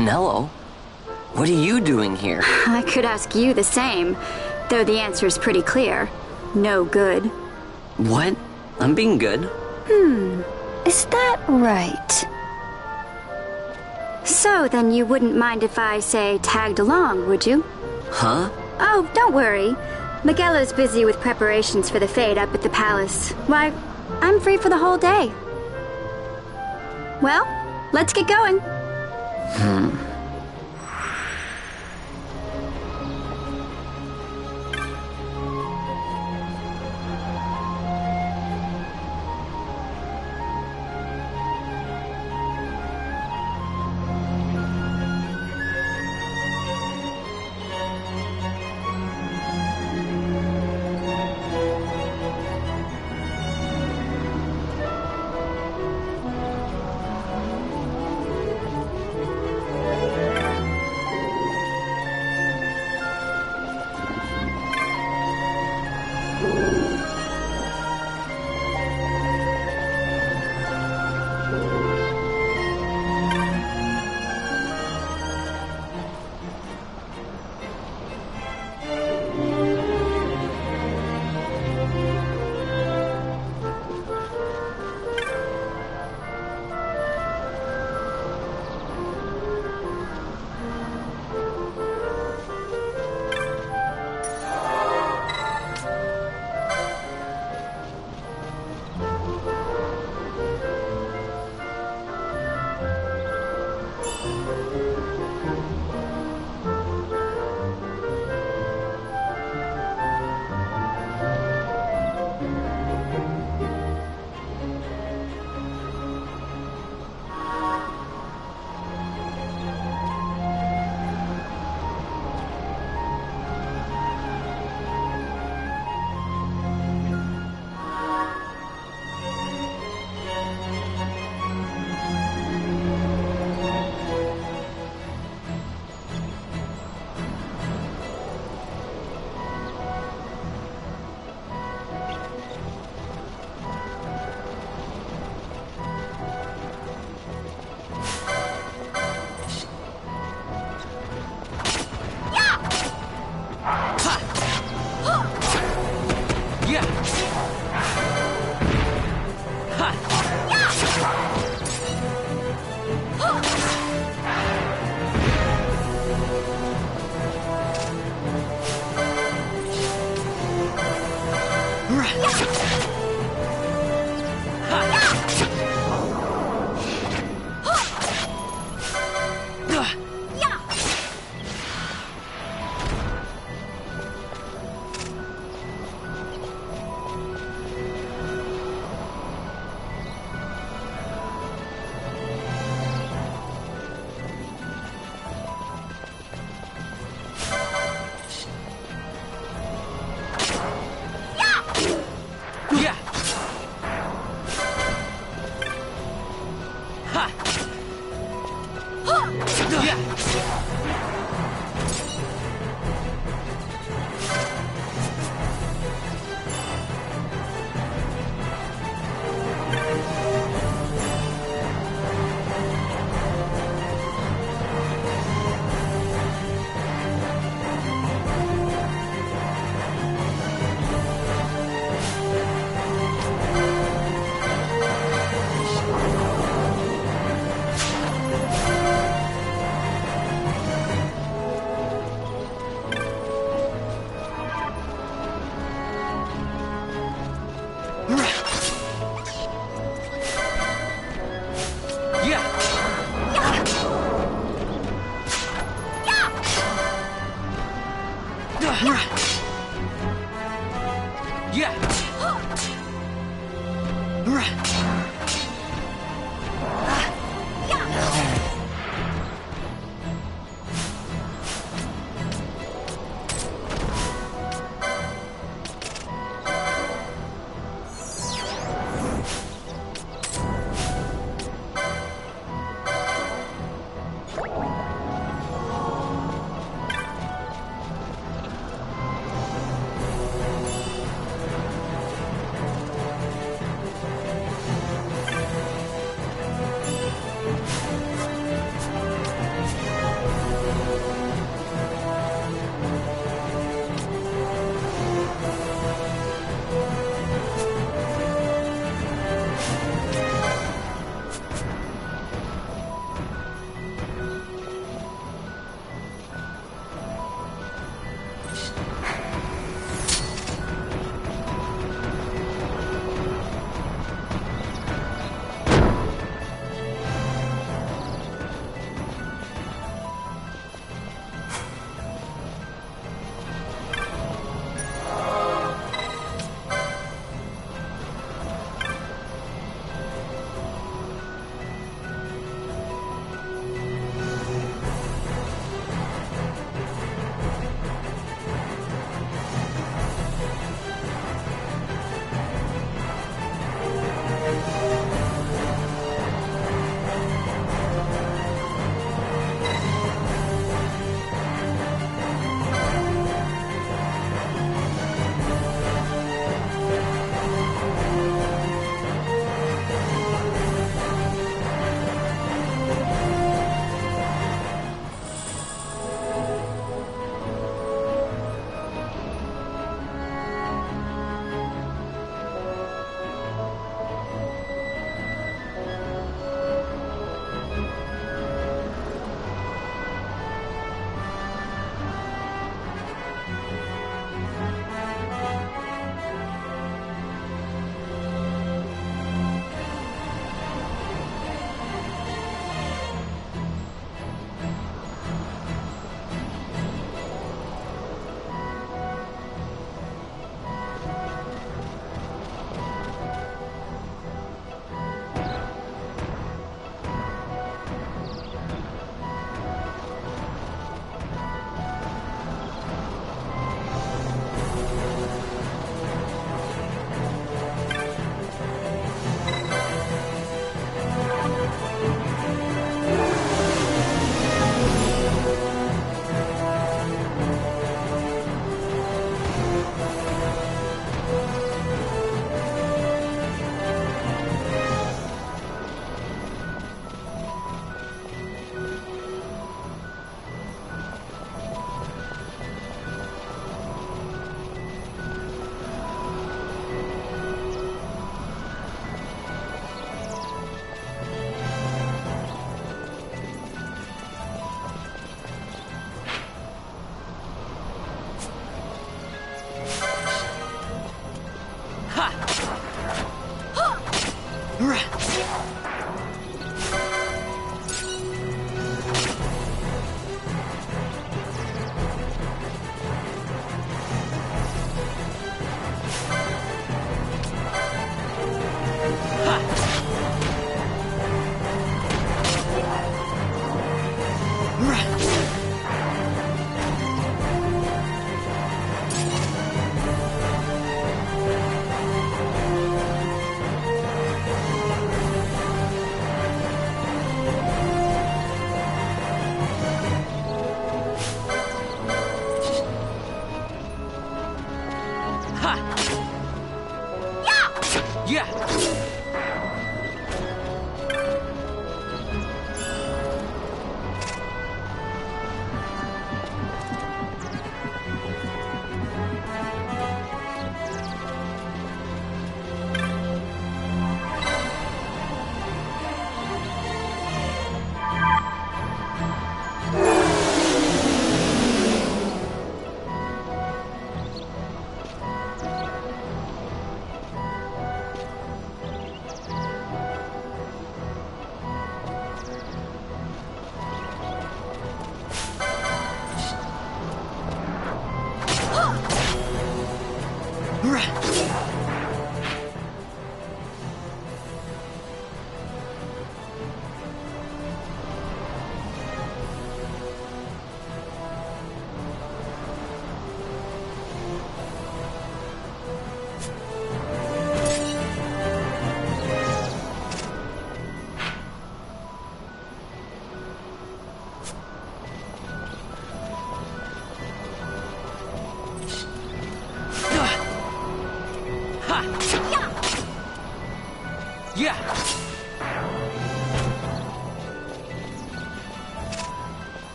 Penelo? What are you doing here? I could ask you the same, though the answer's pretty clear. No good. What? I'm being good. Is that right? So then you wouldn't mind if I, say, tagged along, would you? Huh? Oh, don't worry. Miguelo's busy with preparations for the fete up at the palace. Why, I'm free for the whole day. Well, let's get going.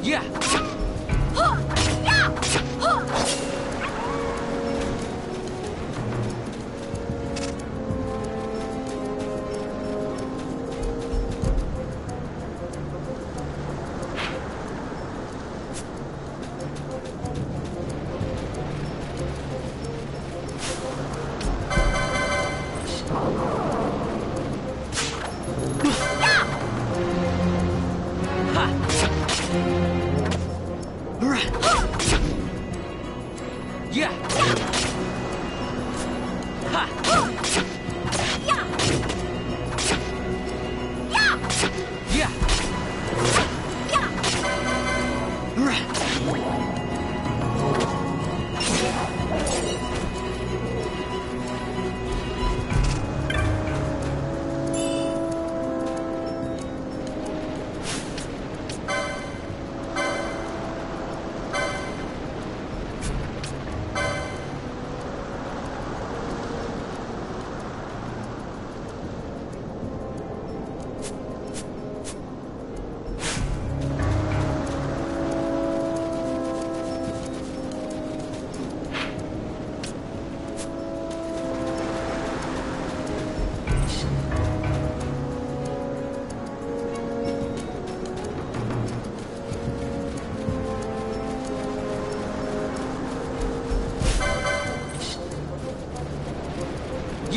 Yeah!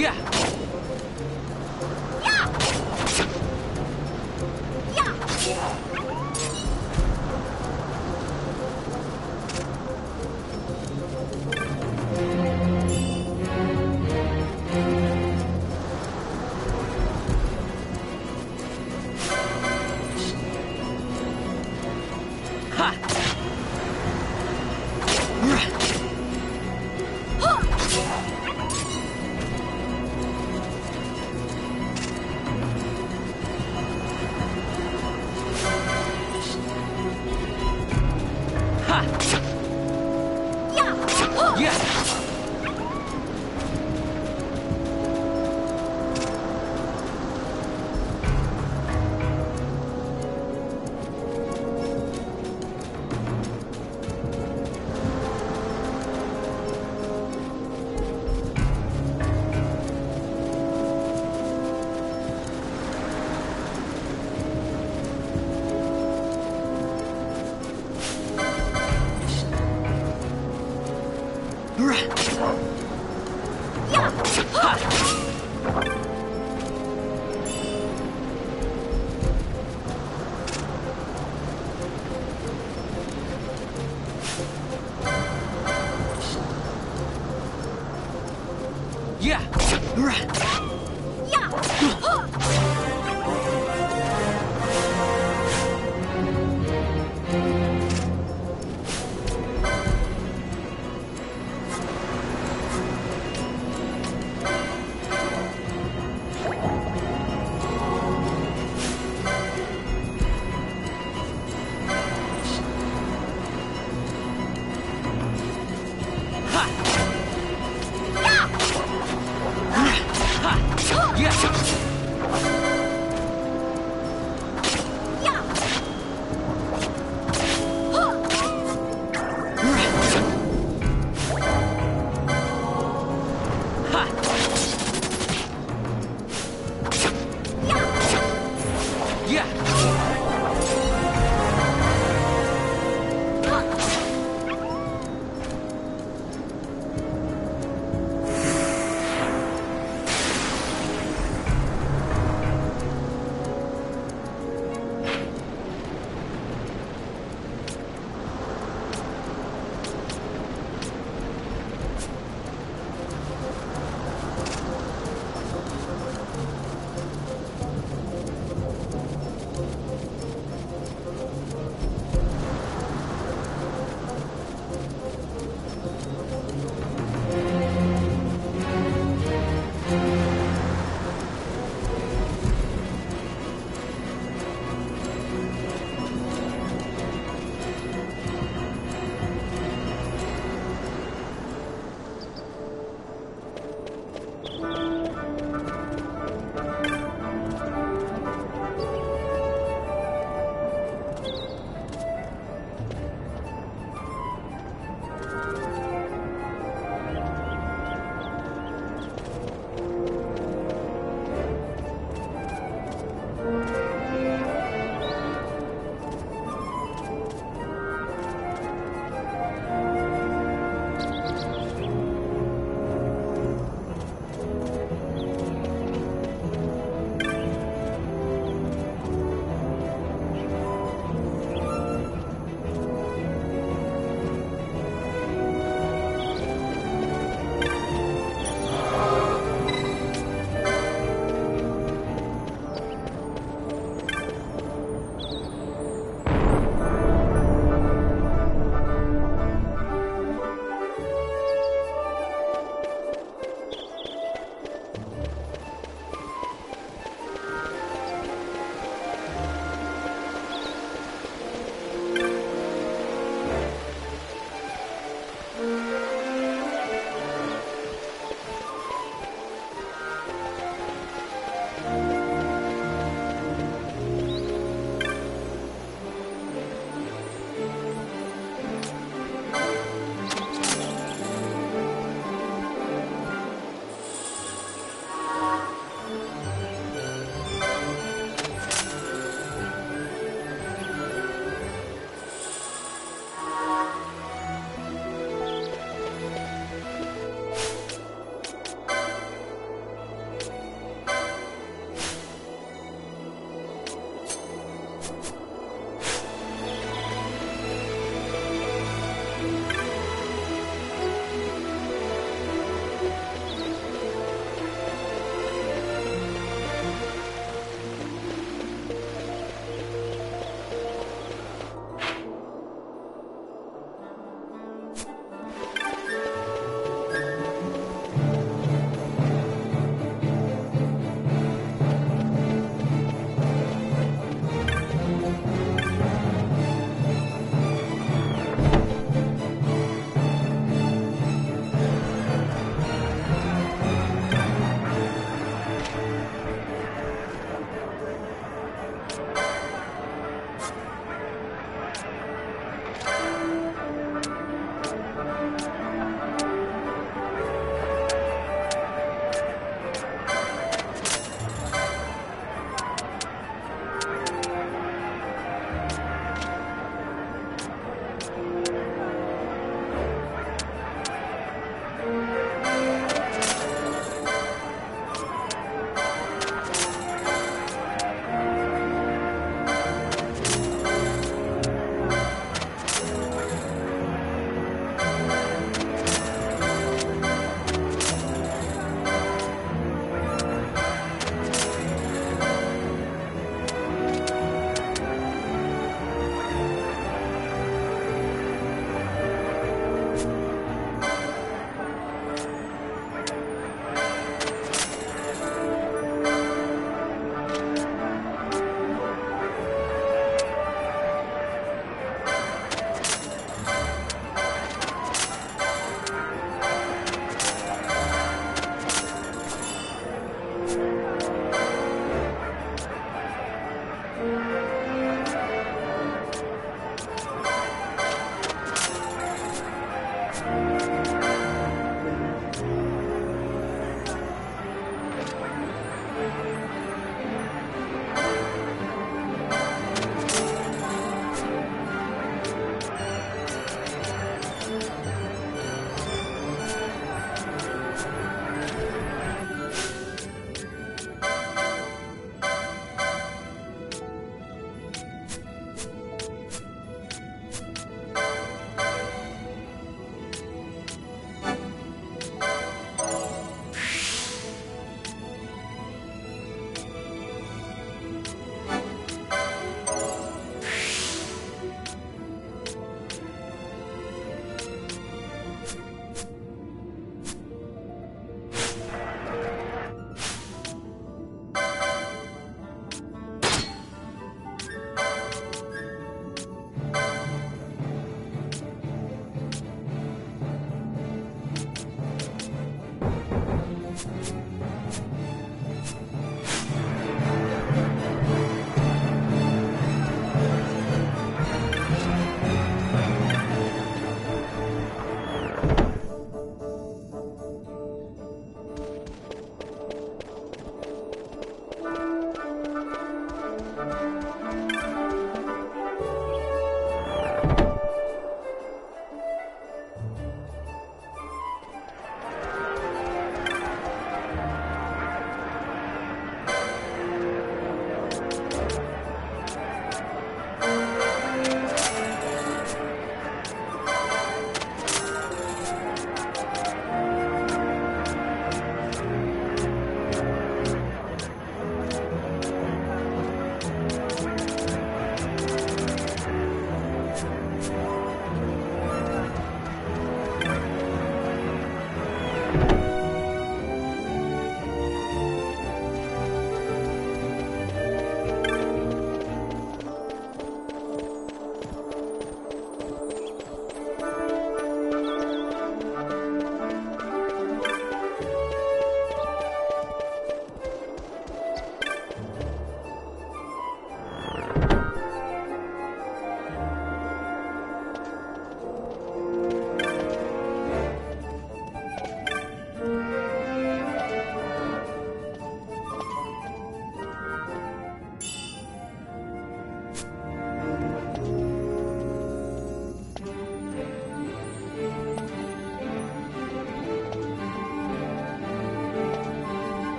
Yeah.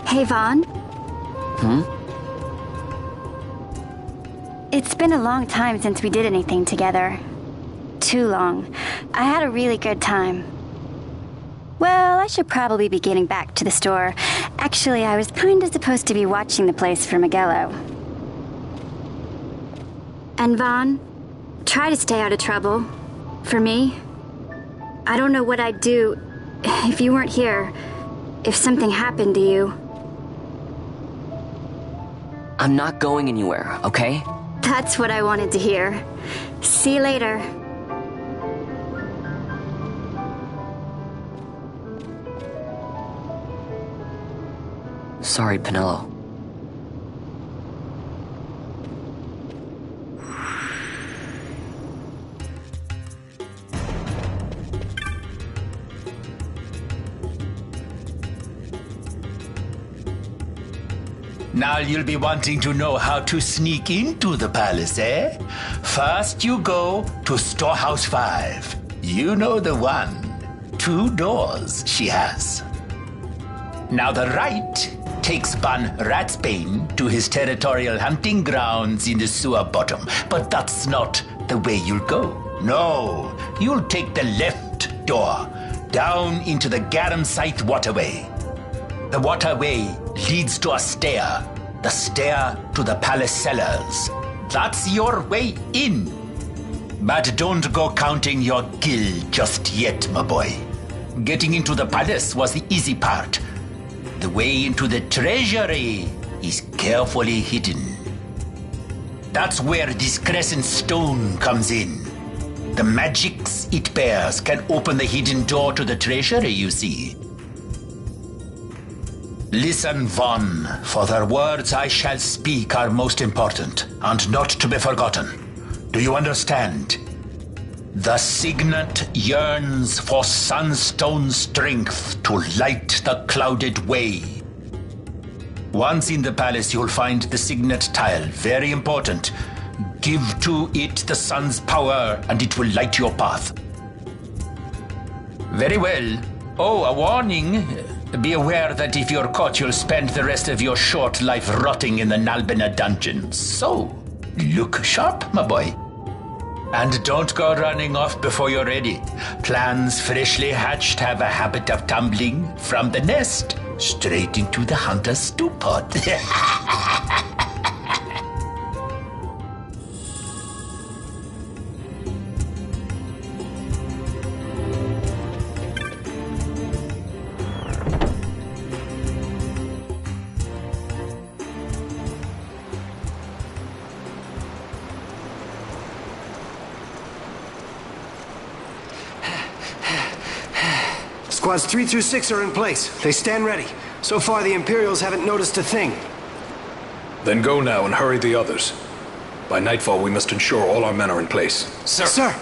Hey, Vaughn. It's been a long time since we did anything together. Too long. I had a really good time. Well, I should probably be getting back to the store. Actually, I was kinda supposed to be watching the place for Miguelo. And Vaughn, try to stay out of trouble. For me. I don't know what I'd do if you weren't here. If something happened to you. I'm not going anywhere, okay? That's what I wanted to hear. See you later. Sorry, Penelo. Now you'll be wanting to know how to sneak into the palace, eh? First you go to Storehouse 5. You know the one. 2 doors she has. Now the right takes Ban Ratsbane to his territorial hunting grounds in the sewer bottom. But that's not the way you'll go. No, you'll take the left door, down into the Garum Scythe waterway. The waterway leads to a stair. The stair to the palace cellars. That's your way in. But don't go counting your gil just yet, my boy. Getting into the palace was the easy part. The way into the treasury is carefully hidden. That's where this crescent stone comes in. The magics it bears can open the hidden door to the treasury, you see. Listen, Vaughn, for the words I shall speak are most important, and not to be forgotten. Do you understand? The signet yearns for sunstone strength to light the clouded way. Once in the palace, you'll find the signet tile, very important. Give to it the sun's power, and it will light your path. Very well. Oh, a warning. Be aware that if you're caught, you'll spend the rest of your short life rotting in the Nalbina dungeons. So, look sharp, my boy. And don't go running off before you're ready. Plans freshly hatched have a habit of tumbling from the nest straight into the hunter's stew pot. Squads 3 through 6 are in place. They stand ready. So far, the Imperials haven't noticed a thing. Then go now and hurry the others. By nightfall, we must ensure all our men are in place. Sir! Sir!